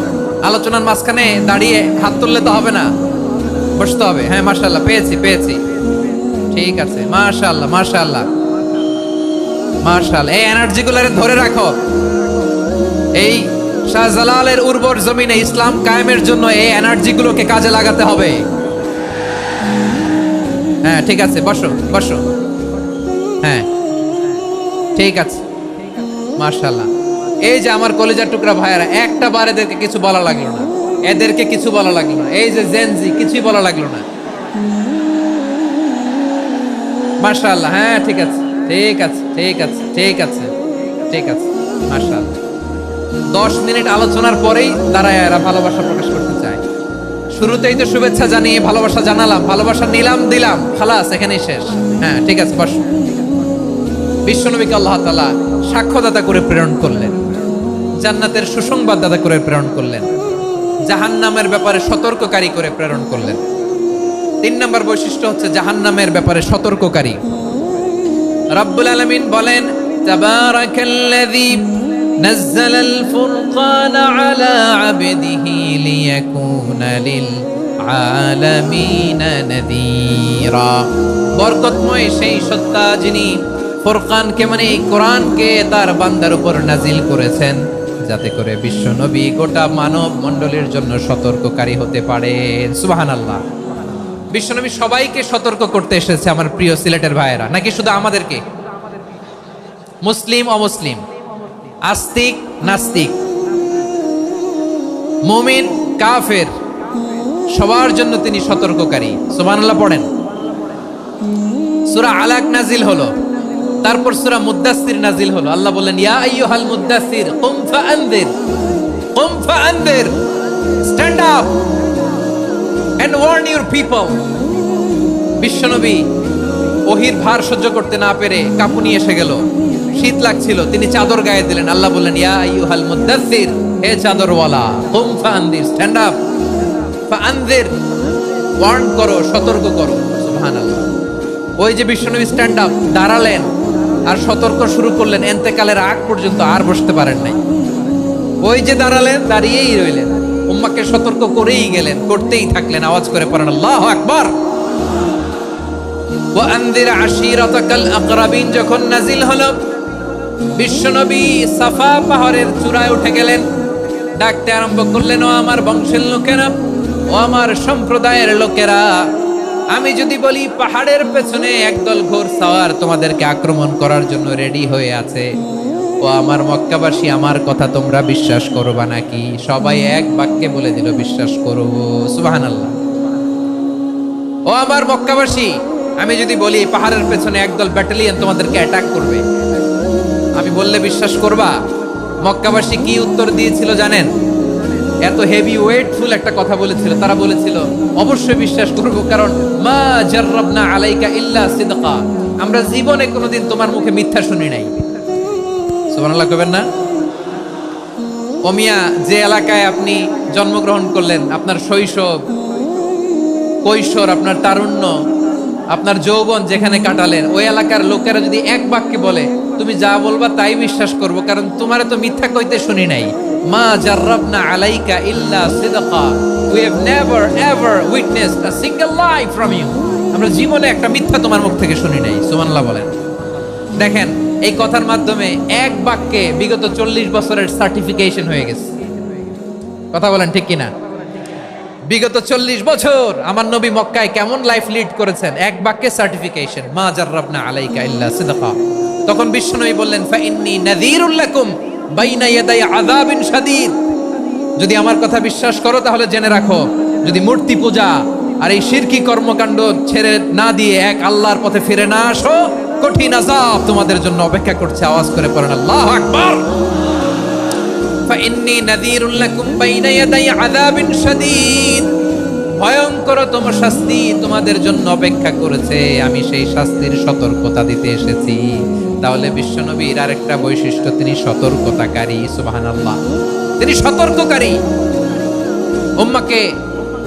আলোচনার মাঝখানে দাঁড়িয়ে হাত তুললে তো হবে না, বসতে হবে। হ্যাঁ মাশাআল্লাহ, পেয়েছি পেয়েছি, ঠিক আছে। মাশাআল্লাহ মাশাআল্লাহ মাশাআল্লাহ। এই এনার্জিগুলো ধরে রাখো। এই শাহজালালের উর্বর জমিনে ইসলাম কায়েমের জন্য এই এনার্জিগুলোকে কাজে লাগাতে হবে। হ্যাঁ ঠিক আছে, বসো বসো। হ্যাঁ ঠিক আছে, মাশাআল্লাহ। এই যে আমার কলিজার টুকরা ভাইয়েরা, একটা বার এদেরকে কিছু বলা লাগলো না, এদেরকে কিছু বলা লাগলো না। এই যে জেনজি, কিছুই বলা লাগলো না। মাশাআল্লাহ, হ্যাঁ ঠিক আছে ঠিক আছে ঠিক আছে ঠিক আছে ঠিক আছে। মাশাআল্লাহ, 10 মিনিট আলোচনার পরেই দাঁড়ায় এরা ভালোবাসা প্রকাশ করতে চায়। শুরুতেই তো শুভেচ্ছা জানিয়ে ভালোবাসা জানালাম, ভালোবাসা নিলাম, দিলাম, খালাস, এখানেই শেষ। হ্যাঁ ঠিক আছে, বস। বিশ্বনবীকে আল্লাহ তাআলা সাক্ষ্যদাতা করে প্রেরণ করলেন, জান্নাতের সুসংবাদদাতা করে প্রেরণ করলেন, জাহান্নামের ব্যাপারে সতর্ককারী করে প্রেরণ করলেন। 3 নম্বর বৈশিষ্ট্য হচ্ছে জাহান্নামের ব্যাপারে সতর্ককারী। রব্বুল আলামিন বলেন, তাবারাকাল্লাযী নাযালাল ফুরকানা আলা আবদিহি লিয়াকুনা লিল আলামিনা নাযীরা। বরকতময় সেই সত্তা যিনি ফুরকানকে, মানে এই কোরআনকে তার বান্দার উপর নাজিল করেছেন, যাতে করে বিশ্ব নবী গোটা মানব মণ্ডলীর জন্য সতর্ককারী হতে পারেন। সুবহানাল্লাহ। বিশ্বনবী সবাইকে সতর্ক করতে এসেছে, আমার প্রিয় সিলেটের ভাইয়েরা। নাকি শুধু আমাদেরকে? মুসলিম অমুসলিম, আস্তিক নাস্তিক, মুমিন কাফের, সবার জন্য তিনি সতর্ককারী। সুবহানাল্লাহ পড়েন। সূরা আলাক নাজিল হলো, তারপর সূরা মুদ্দাসসির নাজিল হলো। আল্লাহ বললেন, ইয়া আইয়ুহাল মুদ্দাসসির কুম ফাআনযির, কুম ফাআনযির, stand up and warn your people. বিশ্বনবী ওহির ভার সহ্য করতে না পেরে কাঁপুনি এসে গেল, শীত লাগছিল, তিনি চাদর গায়ে দিলেন। আল্লাহ বললেন, ইয়া আইয়ুহাল মুদ্দাসসির, হে চাদরওয়ালা, কুম ফাআনযির, স্ট্যান্ড আপ, ফাআনযির, ওয়ার্ন করো, সতর্ক করো। সুবহানাল্লাহ। ওই যে বিশ্বনবী স্ট্যান্ড আপ, দাঁড়ালেন আর সতর্ক শুরু করলেন, এন্তেকালের আগ পর্যন্ত আর বসতে পারেন নাই। ওই যে দাঁড়ালেন, দাঁড়িয়েই রইলেন। উম্মাহকে সতর্ক করেই গেলেন, করতেই থাকলেন। আওয়াজ করে পড়েন আল্লাহু আকবার। ওয়া আনযির আশীরাতাকাল আকরাবিন যখন নাজিল হলো, বিশ্বনবী সাফা পাহাড়ের চূড়ায় উঠে গেলেন, ডাকতে আরম্ভ করলেন, ও আমার বংশের লোকেরা, ও আমার সম্প্রদায়ের লোকেরা, আমি যদি বলি পাহাড়ের পেছনে একদল ঘোড়সাওয়ার তোমাদেরকে আক্রমণ করার জন্য রেডি হয়ে আছে, ও আমার মক্কাবাসী, আমার কথা তোমরা বিশ্বাস করবা নাকি? সবাই এক বাক্যে বলে দিল, বিশ্বাস করব। সুবহানাল্লাহ। ও আমার মক্কাবাসী, আমি যদি বলি পাহাড়ের পেছনে একদল ব্যাটালিয়ন তোমাদেরকে অ্যাটাক করবে, আমি বললে বিশ্বাস করবা? মক্কাবাসী কি উত্তর দিয়েছিল জানেন? এত হেভি ওয়েটফুল একটা কথা বলেছিল। তারা বলেছিল অবশ্যই বিশ্বাস করব, কারণ মা জাররাবনা আলাইকা ইল্লা সিদকা, আমরা জীবনে কোনোদিন তোমার মুখে মিথ্যা শুনি নাই। সুবহানাল্লাহ কইবেন না? ও মিয়া, যে এলাকায় আপনি জন্মগ্রহণ করলেন, আপনার শৈশব, কৈশোর, আপনার তারুণ্য, আপনার যৌবন যেখানে কাটালেন, ওই এলাকার লোকেরা যদি এক বাক্যে বলে তুমি যা বলবা তাই বিশ্বাস করব, কারণ তোমারে তো মিথ্যা কইতে শুনি নাই। মা জাররাবনা আলাইকা ইল্লা সিদকা, we have never ever witnessed a single lie from you, আমরা জীবনে একটা মিথ্যা তোমার মুখ থেকে শুনি নাই। সুবহানাল্লাহ বলেন। দেখেন, এই কথার মাধ্যমে এক বাক্যে বিগত 40 বছরের সার্টিফিকেশন হয়ে গেছে। কথা বলেন ঠিক কিনা? বিগত 40 বছর আমার নবী মক্কায় কেমন লাইফ লিড করেছেন, এক বাক্যে সার্টিফিকেশন, মা জাররাবনা আলাইকা ইল্লা সিদকা। তখন বিশ্বনবী বললেন, ফাইন্নী নাযীরুল লাকুম বাইনা ইয়াদাই আযাবিন শাদীদ, যদি আমার কথা বিশ্বাস করো তাহলে জেনে রাখো, যদি মূর্তি পূজা আর এই শিরকি কর্মকাণ্ড ছেড়ে না দিয়ে এক আল্লাহর পথে ফিরে না আসো, কঠিন আযাব তোমাদের জন্য অপেক্ষা করছে। আওয়াজ করে পড়েন আল্লাহু আকবার। ফাইন্নী নাযীরুল লাকুম বাইনা ইয়াদাই আযাবিন শাদীদ, ভয়ঙ্কর তোমার শাস্তি তোমাদের জন্য অপেক্ষা করেছে, আমি সেই শাস্তির সতর্কতা দিতে এসেছি। তাহলে বিশ্বনবীর আরেকটা বৈশিষ্ট্য, তিনি সতর্কতাকারী। সুবহানাল্লাহ, তিনি সতর্ককারী। উম্মাহকে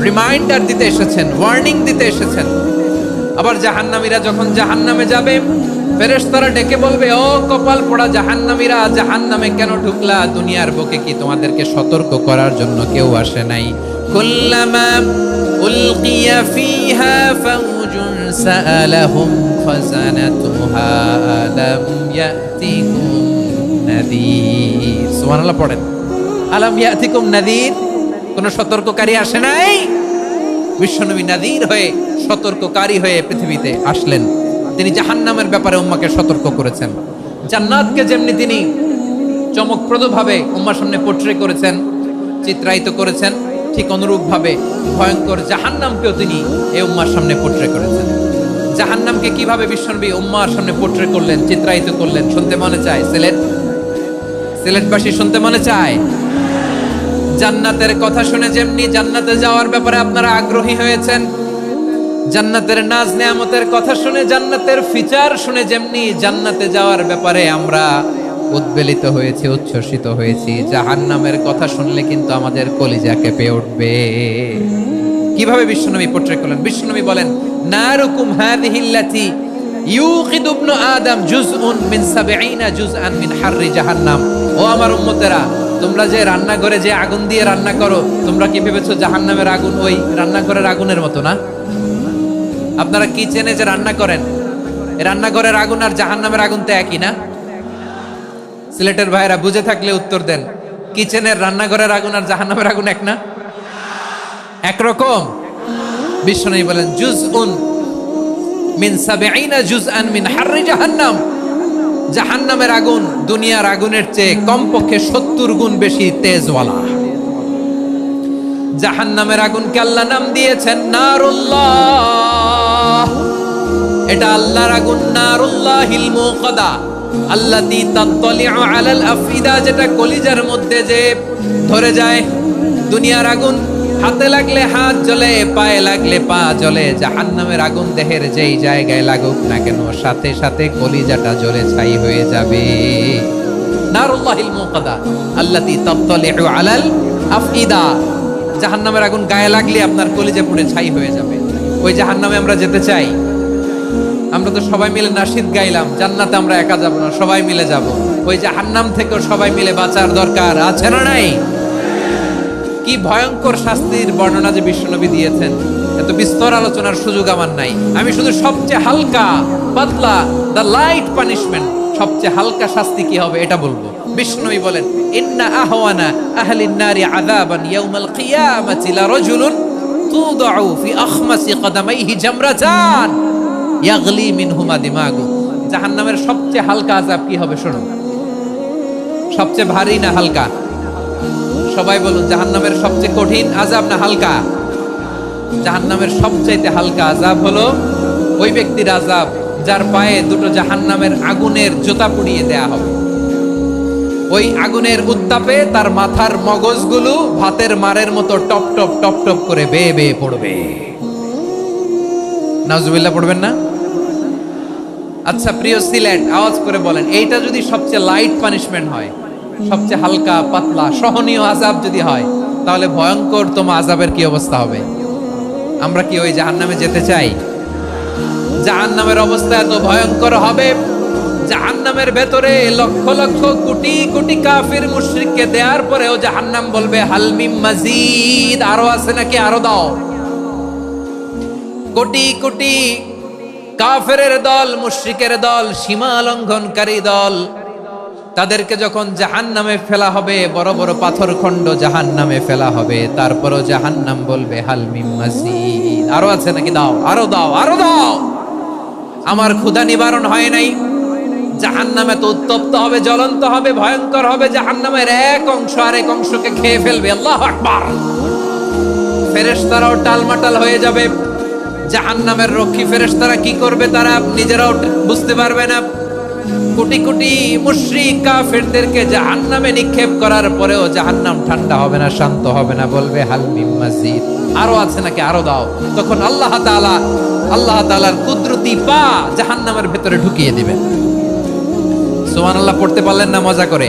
রিমাইন্ডার দিতে এসেছেন, ওয়ার্নিং দিতে এসেছেন। আবার জাহান্নামীরা যখন জাহান্নামে যাবে, ফেরেশতারা ডেকে বলবে, ও কপাল পোড়া জাহান্নামীরা, জাহান্নামে কেন ঢুকলা? দুনিয়ার বুকে কি তোমাদেরকে সতর্ক করার জন্য কেউ আসে নাই? কুল্লামা উলকিয়া ফিহা ফাউজুন সাআলাহুম খাযানাতুহা আলাম ইয়াতিকুম নাযীর। সুবহানাল্লাহ পড়েন, আলাম ইয়াতিকুম নাযীর, কোন সতর্ককারী আসে নাই? বিশ্বনবী নাযীর হয়ে, সতর্ককারী হয়ে পৃথিবীতে আসলেন। তিনি জাহান্নামের ব্যাপারে উম্মাহকে সতর্ক করেছেন। জান্নাতকে যেমনি তিনি চমকপ্রদভাবে উম্মার সামনে পোট্রে করেছেন, চিত্রায়িত করেছেন, ঠিক অনুরূপভাবে ভয়ঙ্কর জাহান্নামকেও তিনি এই উম্মার সামনে পোট্রে করেছেন। জাহান্নামকে কিভাবে বিশ্বনবী উম্মার সামনে পোট্রে করলেন, চিত্রায়িত করলেন, শুনতে মনে চায়? সিলেটবাসী শুনতে মনে চায়? জান্নাতের কথা শুনে যেমনি জান্নাতে যাওয়ার ব্যাপারে আপনারা আগ্রহী হয়েছেন, জান্নাতের নাজ নেয়ামতের কথা শুনে, জান্নাতের ফিচার শুনে যেমনি জান্নাতে যাওয়ার ব্যাপারে আমরা উদ্বেলিত হয়েছি, উচ্ছ্বসিত হয়েছি, জাহান্নামের কথা শুনলে কিন্তু আমাদের কলিজা কেঁপে উঠবে। কিভাবে বিশ্বনবী পোট্রে করলেন? বিশ্বনবী বলেন, নারুকুম হাযিহিল্লাতী ইউকিদু ইবনু আদম জুজউন মিন ৭০ জুজআন মিন হাররি জাহান্নাম। ও আমার উম্মতেরা, তোমরা যে রান্নাঘরে যে আগুন দিয়ে রান্না করো, তোমরা কি ভেবেছো জাহান্নামের আগুন ওই রান্নাঘরের আগুনের মতো না? আপনারা কিচেনে যে রান্না করেন, রান্নাঘরের আগুন আর জাহান্নামের আগুন তো একই না? সিলেটের ভাইরা বুঝে থাকলে উত্তর দেন, কিচেনের রান্নাঘরের আগুন আর জাহান্নামের আগুন এক না? একরকম? বিশ্বনবী বলেন, জুজউন মিন ৭০ জুজআন মিন হাররি জাহান্নাম, জাহান্নামের আগুন দুনিয়ার আগুনের চেয়ে কমপক্ষে ৭০ গুণ বেশি তেজওয়ালা। জাহান্নামের আগুনকে আল্লাহ নাম দিয়েছেন নারুল্লাহ। এটা আল্লাহর আগুন, নারুল্লাহিল মুকাদা আল্লাতী তাত্তালিউ আলাল আফইদা, যেটা কলিজার মধ্যে যে ধরে যায়। দুনিয়ার আগুন হাতে লাগলে হাত জ্বলে, পায়ে লাগলে পা জ্বলে, জাহান্নামের আগুন দেহের যেই জায়গায় লাগুক না কেন, সাথে সাথে কলিজাটা জ্বলে ছাই হয়ে যাবে। নারুল্লাহিল মুকাদা আল্লাতী তাত্তালিউ আলাল আফইদা, জাহান্নামের আগুন গায়ে লাগলে আপনার কলিজা পুড়ে ছাই হয়ে যাবে। ওই জাহান্নামে আমরা যেতে চাই? আমরা তো সবাই মিলে নাশিদ গাইলাম, জান্নাতে আমরা একা যাব না, সবাই মিলে যাব। ওই জাহান্নাম থেকেও সবাই মিলে বাঁচার দরকার আছে না নাই? কি ভয়ঙ্কর শাস্তির বর্ণনা যে বিশ্বনবী দিয়েছেন, এত বিস্তর আলোচনার সুযোগ আমার নাই। আমি শুধু সবচেয়ে হালকা পাতলা, দ্য লাইট পানিশমেন্ট, সবচেয়ে হালকা শাস্তি কি হবে এটা বলবো। বিশ্বনবী বলেন, ইন্না আহওয়ানা আহলিন নারি আযাবান ইয়াউমাল কিয়ামাতি লারাজুলুন তুদাউ ফি আখমাসি কদামাইহি জামরাতান ইয়াগলি মিনহুমা দিমাগু। জাহান্নামের সবচেয়ে হালকা আযাব কি হবে শোনো। সবচেয়ে ভারী না হালকা? সবাই বলুন, জাহান্নামের সবচেয়ে কঠিন আযাব না হালকা? জাহান্নামের সবচাইতে হালকা আযাব হলো ওই ব্যক্তির আযাব যার পায়ে দুটো জাহান্নামের আগুনের জোতা পুড়িয়ে দেয়া হবে। ওই আগুনের উত্তাপে তার মাথার মগজগুলো ভাতের মারের মতো টপ টপ টপ টপ করে বেয়ে বেয়ে পড়বে। নাউজুবিল্লাহ পড়বেন না? আচ্ছা প্রিয় সিলেট, আওয়াজ করে বলেন, এইটা যদি সবচেয়ে লাইট পানিশমেন্ট হয়, সবচেয়ে হালকা পাতলা সহনীয় আযাব যদি হয়, তাহলে ভয়ঙ্করতম আযাবের কি অবস্থা হবে? আমরা কি ওই জাহান্নামে যেতে চাই? জাহান্নামের অবস্থা এত ভয়ঙ্কর হবে, জাহান্নামের ভেতরে লক্ষ লক্ষ কোটি কোটি কাফির মুশরিককে দেওয়ার পরেও জাহান্নাম বলবে হাল মিন মাজিদ, আরো আছে নাকি, আরো দাও। কোটি কোটি কাফেরের দল, মুশরিকের দল, সীমা লঙ্ঘনকারী দল, তাদেরকে যখন জাহান্নামে ফেলা হবে, বড় বড় পাথর খণ্ড জাহান্নামে ফেলা হবে, তারপরও জাহান্নাম বলবে হাল মিন মাজিদ, আরো আছে নাকি, দাও, আরো দাও, আরো দাও। আমার ক্ষুধা নিবারণ হয় নাই। জাহান্নামে তো উত্তপ্ত হবে, জ্বলন্ত হবে, ভয়ঙ্কর হবে। জাহান্নামের এক অংশ আরেক অংশকে খেয়ে ফেলবে। আল্লাহু আকবার। ফেরেশতারাও টালমাটাল হয়ে যাবে। জাহান্নামের রক্ষী ফেরেশতারা কি করবে তারা নিজেরাও বুঝতে পারবে না। কোটি কোটি মুশরিক কাফেরদেরকে জাহান্নামে নিক্ষেপ করার পরেও জাহান্নাম ঠান্ডা হবে না, শান্ত হবে না, বলবে হাল মিন মাজিদ, আরো আছে নাকি, আরো দাও। তখন আল্লাহ তাআলার কুদরতি পা জাহান্নামের ভেতরে ঢুকিয়ে দিবেন। সুবহানাল্লাহ পড়তে পারলেন না মজা করে?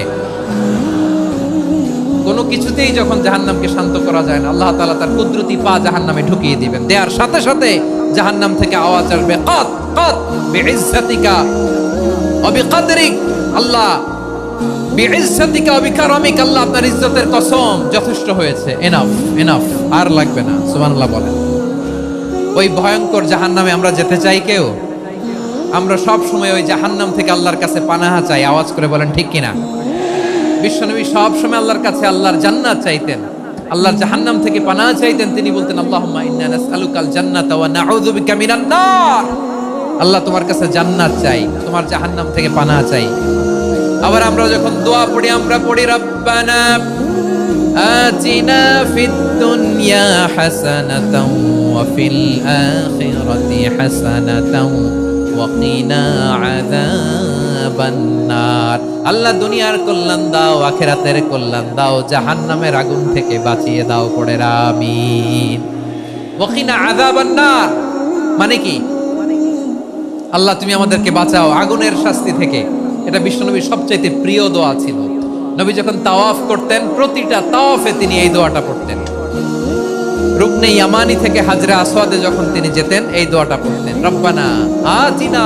কোনো কিছুতেই যখন জাহান্নামকে শান্ত করা যায় না, আল্লাহ তাআলা তার কুদরতি পা জাহান্নামে ঢুকিয়ে দিবেন। দেওয়ার সাথে সাথে জাহান্নাম থেকে আওয়াজ আসবে, কাত কাত বিইজ্জাতিকা ওয়া বিকদরিক, আল্লাহ বিইজ্জাতিকা ওয়া বিকারামিক, আল্লাহ আপনার ইজ্জতের কসম, যথেষ্ট হয়েছে, এনাফ এনাফ, আর লাগবে না। সুবহানাল্লাহ বলেন। ওই ভয়ঙ্কর জাহান্নামে আমরা যেতে চাই কেউ? আমরা সব সময় ওই জাহান্নাম থেকে আল্লাহর কাছে পানাহা চাই। আওয়াজ করে বলেন ঠিক কিনা? বিশ্বনবী সব সময় আল্লাহর কাছে আল্লাহর জান্নাত চাইতেন, আল্লাহর জাহান্নাম থেকে পানাহা চাইতেন। তিনি বলতেন, আল্লাহুম্মা ইন্না নাসআলুকাল জান্নাতা ওয়া নাউযু বিকা মিনান নার। আল্লাহ তোমার কাছে জান্নাত চাই, তোমার জাহান্নাম থেকে পানাহা চাই। আবার আমরা যখন দোয়া পড়ি, আমরা পড়ি রব্বানা আতিনা ফিদ দুনিয়া হাসানাতাও ওয়া ফিল আখিরাতি হাসানাতাও ওয়া কিনা আযাবান নার। আল্লাহ দুনিয়ার কল্যাণ দাও, আখিরাতের কল্যাণ দাও, জাহান্নামের আগুন থেকে বাঁচিয়ে দাও, পড়ে আমিন। ওয়া কিনা আযাবান নার মানে কি? আল্লাহ তুমি আমাদেরকে বাঁচাও আগুনের শাস্তি থেকে। এটা বিশ্বনবীর সবচাইতে প্রিয় দোয়া ছিল। নবী যখন তাওয়াফ করতেন, প্রতিটা তাওয়াফে তিনি এই দোয়াটা পড়তেন। রুকনে ইয়ামানি থেকে হাজরা আসওয়াদে যখন তিনি যেতেন, এই দোয়াটা পড়তেন, রব্বানা আতিনা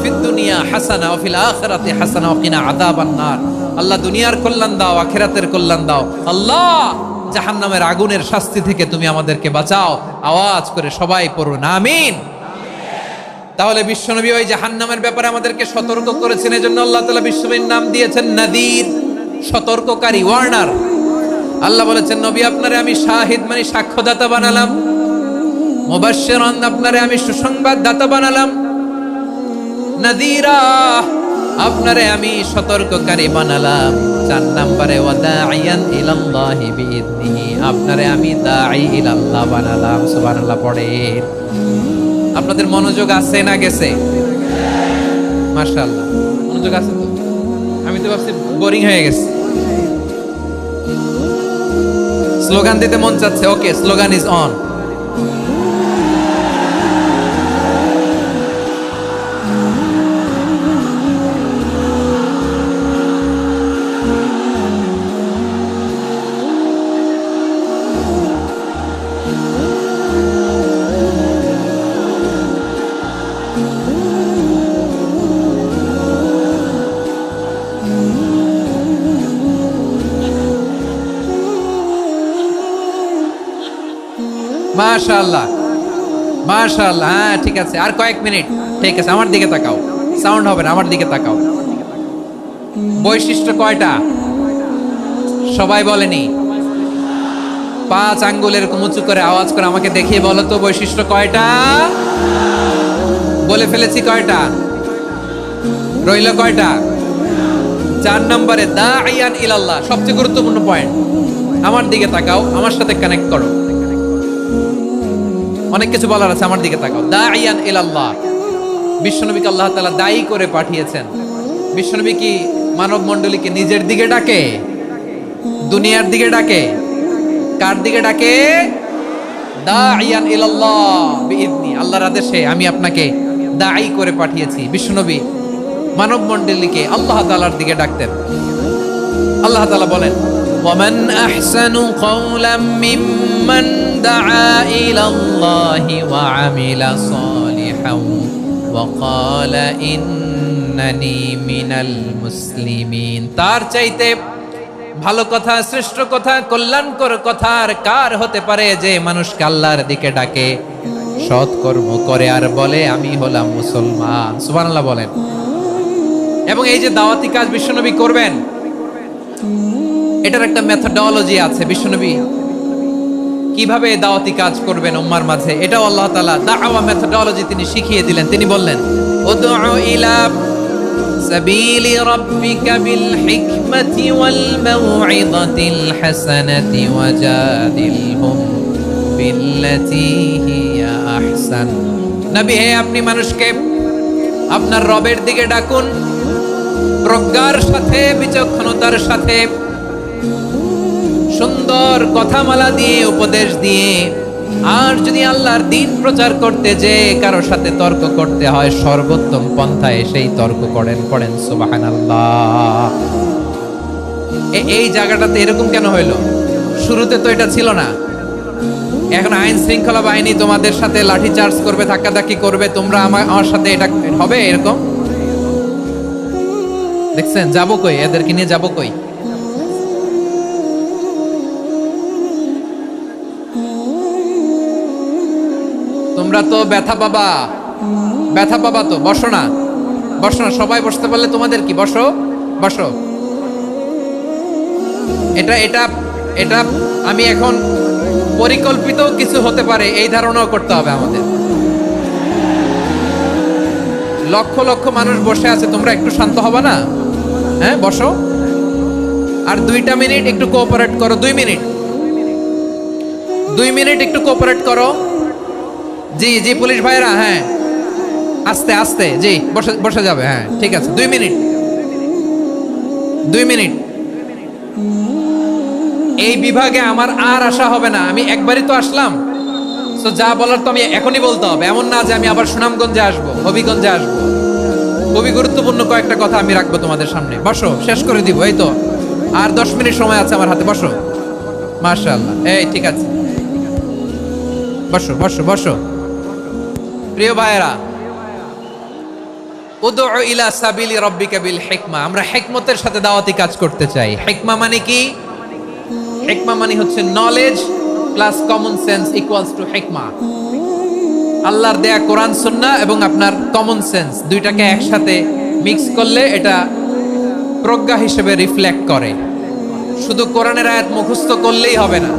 ফিদ দুনিয়া হাসানা ওয়া ফিল আখিরাতি হাসানা ওয়া কিনা আযাবান নার। আল্লাহ দুনিয়ার কল্যাণ দাও, আখিরাতের কল্যাণ দাও। আল্লাহ জাহান্নামের আগুনের শাস্তি থেকে তুমি আমাদেরকে বাঁচাও। আওয়াজ করে সবাই পড়ুন আমিন। তাহলে বিশ্বনবী ওই জাহান্নামের ব্যাপারে আমাদেরকে সতর্ক করেছেন। এজন্য আল্লাহ তাআলা বিশ্বনবীর নাম দিয়েছেন নাদির, সতর্ককারী, ওয়ার্নার। আল্লাহ বলেছেন, নবী আপনারে আমি শাহিদ মানে সাক্ষ্যদাতা বানালাম, মুবাশশিরান আপনারে আমি সুসংবাদদাতা বানালাম, নাদিরা আপনারে আমি সতর্ককারী বানালাম। 4 নম্বরে ওয়া দাঈয়ান ইলাল্লাহি বিইذনিহি, আপনারে আমি দাঈ ইলাল্লাহ বানালাম। সুবহানাল্লাহ পড়েন। আপনাদের মনোযোগ আছে না গেছে? মাশাআল্লাহ মনোযোগ আছে তো? আমি তো ভাবছি বোরিং হয়ে গেছে। স্লোগান দিতে মন চাচ্ছে। ওকে, স্লোগান ইজ অন। মাশাআল্লাহ, মাশাআল্লাহ। হ্যাঁ ঠিক আছে, আর কয়েক মিনিট। ঠিক আছে, আমার দিকে তাকাও, সাউন্ড হবে না, আমার দিকে তাকাও। বৈশিষ্ট্য কয়টা সবাই বলেনি? 5 আঙ্গুল এরকম উঁচু করে আওয়াজ করে আমাকে দেখিয়ে বলো তো বৈশিষ্ট্য কয়টা? বলে ফেলেছি কয়টা? রইল কয়টা? 4 নম্বরে দাঈয়ান ইলাল্লাহ, সবচেয়ে গুরুত্বপূর্ণ পয়েন্ট। আমার দিকে তাকাও, আমার সাথে কানেক্ট করো। অনেক কিছু বলার আছে, আমার দিকে তাকাও। দাঈয়ান ইলাল্লাহ, বিশ্বনবীকে আল্লাহ তাআলা দায়ী করে পাঠিয়েছেন। বিশ্বনবী কি মানব মণ্ডলীকে নিজের দিকে ডাকে, দুনিয়ার দিকে ডাকে? কার দিকে ডাকে? দাঈয়ান ইলাল্লাহ বিইذনি, আল্লাহর আদেশে আমি আপনাকে দায়ী করে পাঠিয়েছি। বিশ্বনবী মানব মণ্ডলীকে আল্লাহ তাআলার দিকে ডাকতেন। আল্লাহ তাআলা বলেন, ওয়ামান আহসানু কাওলাম মিম্মান দাআ ইলাল্লাহি ওয়া আমিলা সালিহান ওয়া ক্বালা ইন্নানি মিনাল মুসলিমিন। তার চাইতে ভালো কথা, শ্রেষ্ঠ কথা, কল্যাণকর কথা আর কার হতে পারে যে মানুষকে আল্লাহর দিকে ডাকে, সৎকর্ম করে আর বলে আমি হলাম মুসলমান। সুবহানাল্লাহ বলেন। এবং এই যে দাওয়াতি কাজ বিশ্বনবী করবেন, এটার একটা মেথডোলজি আছে। বিশ্বনবী কিভাবে দাওয়াতি কাজ করবেন উম্মার মাঝে, এটাও আল্লাহ তাআলা দাওয়া মেথডোলজি তিনি শিখিয়ে দিলেন। তিনি বললেন, উদউ ইলা সাবিলি রাব্বিকা বিল হিকমাতি ওয়াল মাউইযাতিল হাসানাতি ওয়াজাদিলহুম বিল্লাতী হিয়া আহসান। নবী হে, আপনি মানুষকে আপনার রবের দিকে ডাকুন প্রজ্ঞার সাথে, বিচক্ষণতার সাথে, সুন্দর কথামালা দিয়ে, উপদেশ দিয়ে। আর যদি আল্লাহর দ্বীন প্রচার করতে যে কারোর সাথে তর্ক করতে হয়, সর্বোত্তম পন্থায় সেই তর্ক করেন। পড়েন সুবহানাল্লাহ। এই জায়গাটাতে এরকম কেন হইলো? শুরুতে তো এটা ছিল না। এখন আইন শৃঙ্খলা বাহিনী তোমাদের সাথে লাঠি চার্জ করবে, ধাক্কাধাক্কি করবে, তোমরা আমার সাথে এটা হবে এরকম? দেখছেন? যাবো কই? এদেরকে নিয়ে যাবো কই? তোমরা তো ব্যথা পাবা, ব্যথা পাবা তো। বসো না, বসো না, সবাই বসতে পারলে তোমাদের কি? বসো, বসো। এটা এটা এটা আমি এখন পরিকল্পিত কিছু হতে পারে এই ধারণাও করতে হবে আমাদের। লক্ষ লক্ষ মানুষ বসে আছে, তোমরা একটু শান্ত হবে না? হ্যাঁ, বসো। আর 2টা মিনিট একটু কোঅপারেট করো। 2 মিনিট, 2 মিনিট একটু কোঅপারেট করো। জি জি পুলিশ ভাইরা, হ্যাঁ আস্তে আস্তে, জি বসে বসে যাবে। হ্যাঁ ঠিক আছে, 2 মিনিট, 2 মিনিট। এই বিভাগে আমার আর আসা হবে না, আমি একবারই তো আসলাম। তো যা বলার তো আমি এখনই বলতে হবে, এমন না যে আমি আবার সুনামগঞ্জে আসবো, হবিগঞ্জে আসবো। খুবই গুরুত্বপূর্ণ কয়েকটা কথা আমি রাখবো তোমাদের সামনে। বসো, শেষ করে দিব। এই তো আর 10 মিনিট সময় আছে আমার হাতে। বসো। মাশাআল্লাহ, এই ঠিক আছে, বসো বসো বসো। প্রিয় ভাইয়েরা, উদউ ইলা সাবিলি রাব্বিকা বিল হিকমা, আমরা হিকমতের সাথে দাওয়াতি কাজ করতে চাই। হিকমা মানে কি? হিকমা মানে হচ্ছে knowledge plus common sense equals to হিকমা। আল্লাহর দেয়া কোরআন সুন্নাহ এবং আপনার কমন সেন্স, দুইটাকে একসাথে মিক্স করলে এটা প্রজ্ঞা হিসেবে রিফ্লেক্ট করে। শুধু কোরআনের আয়াত মুখস্থ করলেই হবে না,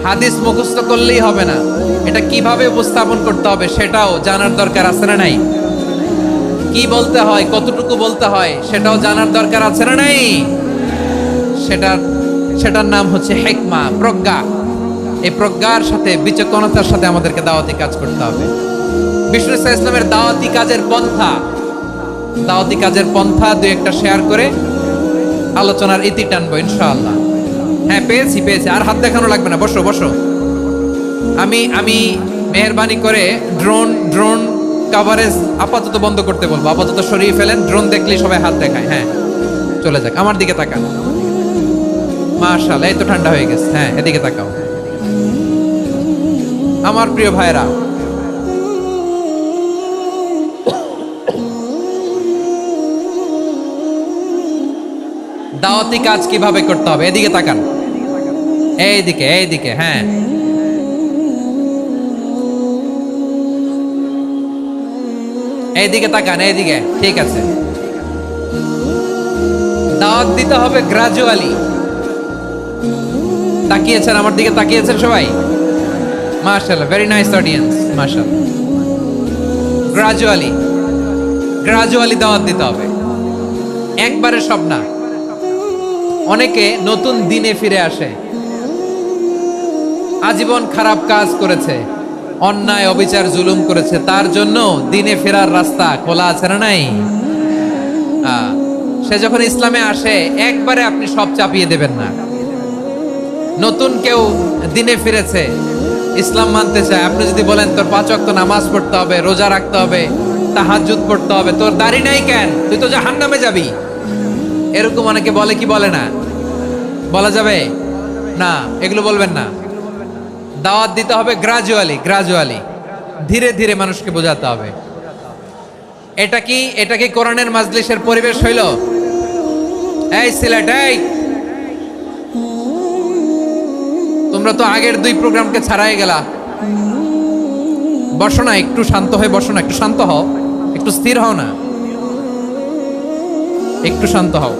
হাদিস মুখস্থ করলেই হবে না, এটা কিভাবে উপস্থাপন করতে হবে সেটাও জানার দরকার আছে না নাই? কি বলতে হয়, কতটুকু বলতে হয় সেটাও জানার দরকার আছে না নাই? সেটার নাম হচ্ছে হিকমা, প্রজ্ঞা। এই প্রজ্ঞার সাথে, বিচক্ষণতার সাথে আমাদেরকে দাওয়াতি কাজ করতে হবে। বিষ্ণু ইসলামের দাওয়াতি কাজের পন্থা 2-1টা শেয়ার করে আলোচনার ইতি টানবো ইনশাআল্লাহ। হ্যাঁ পেয়েছি, আর হাত দেখানো লাগবে না। বসো বসো। আমি মেহেরবানি করে ড্রোন কভারেজ আপাতত বন্ধ করতে বলবো, আপাতত সরিয়ে ফেলেন। ড্রোন দেখলেই সবাই হাত দেখায়। হ্যাঁ চলে যাক, আমার দিকে তাকান। মাশাআল্লাহ, এই তো ঠান্ডা হয়ে গেছে। হ্যাঁ এদিকে তাকাও। আমার প্রিয় ভাইরা, দাওয়াতি কাজ কিভাবে করতে হবে এদিকে তাকান। এইদিকে, হ্যাঁ এইদিকে তাকান, এইদিকে, ঠিক আছে। দাওয়াত দিতে হবে গ্রাজুয়ালি। তাকিয়েছেন আমার দিকে, তাকিয়েছেন সবাই? মাশাআল্লাহ, ভেরি নাইস অডিয়েন্স, মাশাআল্লাহ। গ্রাজুয়ালি, গ্রাজুয়ালি দাওয়াত দিতে হবে, একবারে সব না। অনেকে নতুন দিনে ফিরে আসে, আজীবন খারাপ কাজ করেছে, অন্যায় অবিচার জুলুম করেছে, তার জন্য দিনে ফেরার রাস্তা খোলা আছে না নাই? সে যখন ইসলামে আসে একবারে আপনি সব চাপিয়ে দেবেন না। নতুন কেউ দিনে ফিরেছে, ইসলাম মানতে চায়, আপনি যদি বলেন তোর 5 ওয়াক্ত নামাজ পড়তে হবে, রোজা রাখতে হবে, তাহাজ্জুদ পড়তে হবে, তোর দাড়ি নাই কেন, তুই তো জাহান্নামে যাবি, এরকম অনেকে বলে কি বলে না? বলা যাবে না, এগুলো বলবেন না। দাওয়াত দিতে হবে গ্রাজুয়ালি, গ্রাজুয়ালি, ধীরে ধীরে মানুষকে বোঝাতে হবে। এটা কি কোরআনের মাজলিসের পরিবেশ হইল? এই সিলেট, এই তোমরা তো আগের 2 প্রোগ্রামকে ছাড়াই গেলা, বসো না, একটু শান্ত হয়ে বসো না, একটু শান্ত হও, একটু স্থির হও না, একটু শান্ত হও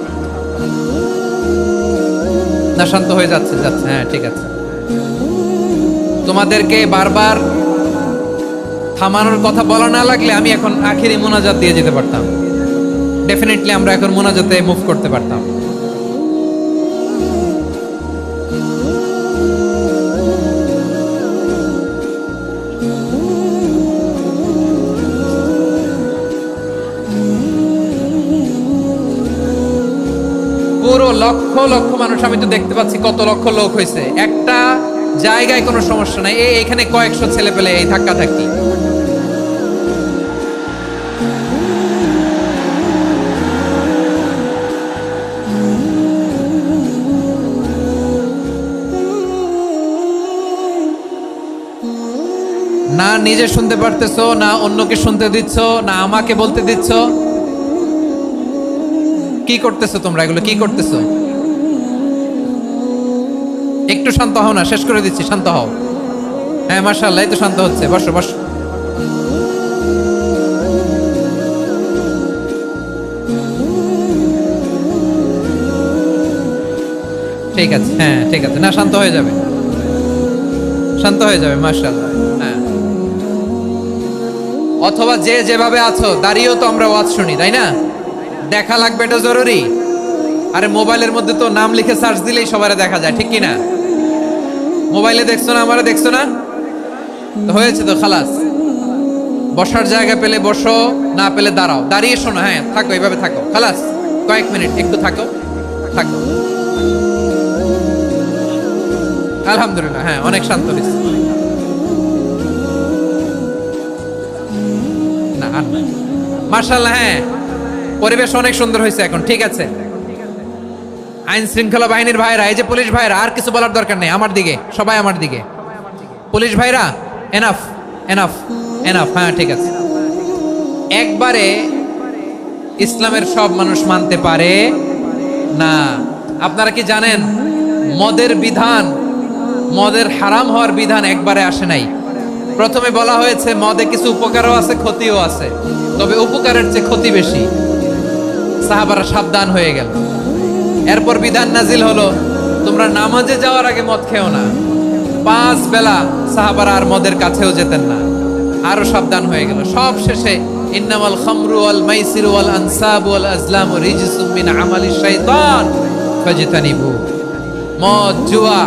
না। শান্ত হয়ে যাচ্ছে, হ্যাঁ ঠিক আছে। তোমাদেরকে বারবার থামানোর কথা বলা না লাগলে আমি এখন আখেরি মোনাজাত দিয়ে যেতে পারতাম। ডেফিনেটলি আমরা এখন মোনাজাতে মুভ করতে পারতাম। পুরো লক্ষ লক্ষ মানুষ, আমি তো দেখতে পাচ্ছি কত লক্ষ লোক হয়েছে, একটা জায়গায় কোনো সমস্যা নাই। এখানে কয়েকশো ছেলে পেলে এই ধাক্কা ধাক্কি। না নিজে শুনতে পারতেছো, না অন্যকে শুনতে দিচ্ছ, না আমাকে বলতে দিচ্ছ। কি করতেছো তোমরা, এগুলো কি করতেছো? একটু শান্ত হও না, শেষ করে দিচ্ছি, শান্ত হও। হ্যাঁ মাশাআল্লাহ, এই তো শান্ত হচ্ছে, বসো বসো। ঠিক আছে, হ্যাঁ ঠিক আছে, না শান্ত হয়ে যাবে, শান্ত হয়ে যাবে, মাশাআল্লাহ। হ্যাঁ, অথবা যে যেভাবে আছো দাঁড়িয়েও তো আমরা ওয়াজ শুনি, তাই না? দেখা লাগবে, এটা জরুরি। আরে মোবাইলের মধ্যে তো নাম লিখে সার্চ দিলেই সবারে দেখা যায়, ঠিক কি না? মোবাইলে দেখছো না, আমারে দেখছো না, তো হয়েছে তো, খালাস। বসার জায়গা পেলে বসো, না পেলে দাঁড়াও, দাঁড়িয়ে শোনো, হ্যাঁ থাকো, এইভাবে থাকো, খালাস। কয়েক মিনিট একটু থাকো, থাকো। আলহামদুলিল্লাহ, হ্যাঁ অনেক শান্ত হয়েছে। না আর না, মাশাআল্লাহ, হ্যাঁ পরিবেশ অনেক সুন্দর হয়েছে এখন, ঠিক আছে। আইন শৃঙ্খলা বাহিনীর ভাইরা, এই যে পুলিশ ভাইরা, আর কিছু বলার দরকার নেই, আমার দিকে সবাই, আমার দিকে। পুলিশ ভাইরা, এনাফ এনাফ এনাফ, হ্যাঁ ঠিক আছে। একবারে ইসলামের সব মানুষ মানতে পারে না। আপনারা কি জানেন মদের বিধান, মদের হারাম হওয়ার বিধান একবারে আসে নাই। প্রথমে বলা হয়েছে মদে কিছু উপকারও আছে, ক্ষতিও আছে, তবে উপকারের চেয়ে ক্ষতি বেশি। সাহাবারা সাবধান হয়ে গেল। এরপর বিধান নাজিল হলো, তোমরা নামাজে যাওয়ার আগে মদ খেও না। 5 বেলা সাহাবারা আর মদের কাছেও যেতেন না, আরো সাবধান হয়ে গেল। সব শেষে ইন্নামাল খামরু ওয়াল মাইসিরু ওয়াল আনসাবু ওয়াল আজলামু রিজসুম মিন আমালিশ শাইতান ফাজতানিবু। মদ, জুয়া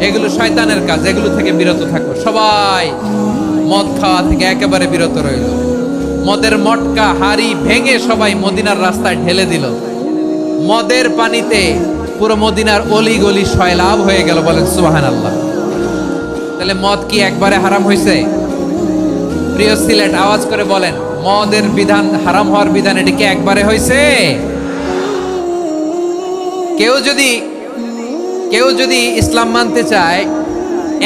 এগুলো শয়তানের কাজ, এগুলো থেকে বিরত থাকো। সবাই মদ খাওয়া থেকে একেবারে বিরত রইল। মদের মটকা হাড়ি ভেঙে সবাই মদিনার রাস্তায় ঢেলে দিল। মদের পানিতে পুরো মদিনার অলি গলি সয়লাভ হয়ে গেল, বলেন সুবহানাল্লাহ। তাহলে মদ কি একবারে হারাম হয়েছে? প্রিয় সিলেট, আওয়াজ করে বলেন, মদের বিধান, হারাম হওয়ার বিধান, এটি কি একবারে হয়েছে? কেউ যদি ইসলাম মানতে চায়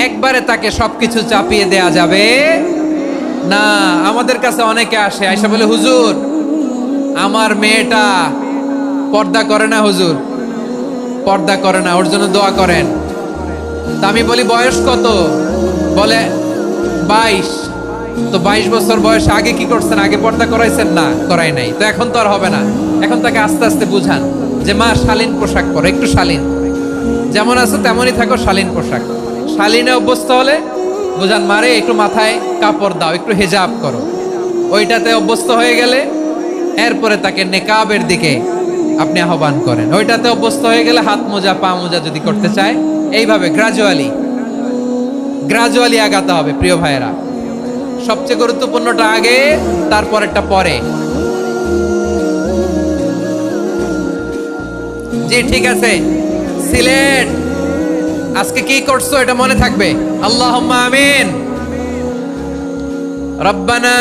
একবারে তাকে সবকিছু চাপিয়ে দেয়া যাবে না। আমাদের কাছে অনেকে আসে, আয়সা বলে, হুজুর আমার মেয়েটা পর্দা করে না, হুজুর পর্দা করে না, ওর জন্য দোয়া করেন। তা আমি বলি বয়স কত? বলে 22। তো 22 বছর বয়সে আগে কি করছেন? আগে পর্দা করাইছেন না? করাই নাই। তো এখন তো আর হবে না। এখন তাকে আস্তে আস্তে বুঝান যে মা শালীন পোশাক পরো, একটু শালীন, যেমন আছে তেমনই থাকো, শালীন পোশাক। শালীনে অভ্যস্ত হলে বুঝান মারে একটু মাথায় কাপড় দাও, একটু হেজাব করো। ওইটাতে অভ্যস্ত হয়ে গেলে এরপরে তাকে নেকাবের দিকে আপনি আহ্বান করেন। ওইটাতে অভ্যস্ত হয়ে গেলে হাত মোজা, পা মোজা যদি করতে চায়, এইভাবে গ্রাজুয়ালি আগাতে হবে প্রিয় ভাইয়েরা। সবচেয়ে গুরুত্বপূর্ণটা আগে, তারপরেরটা পরে। জি ঠিক আছে। সিলেট আজকে কি করছো এটা মনে থাকবে। আল্লাহুম্মা আমিন। রব্বানা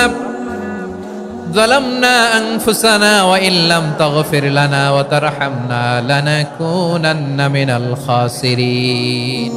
ظلمنا أنفسنا وإن لم تغفر لنا وترحمنا لنكونن من الخاسرين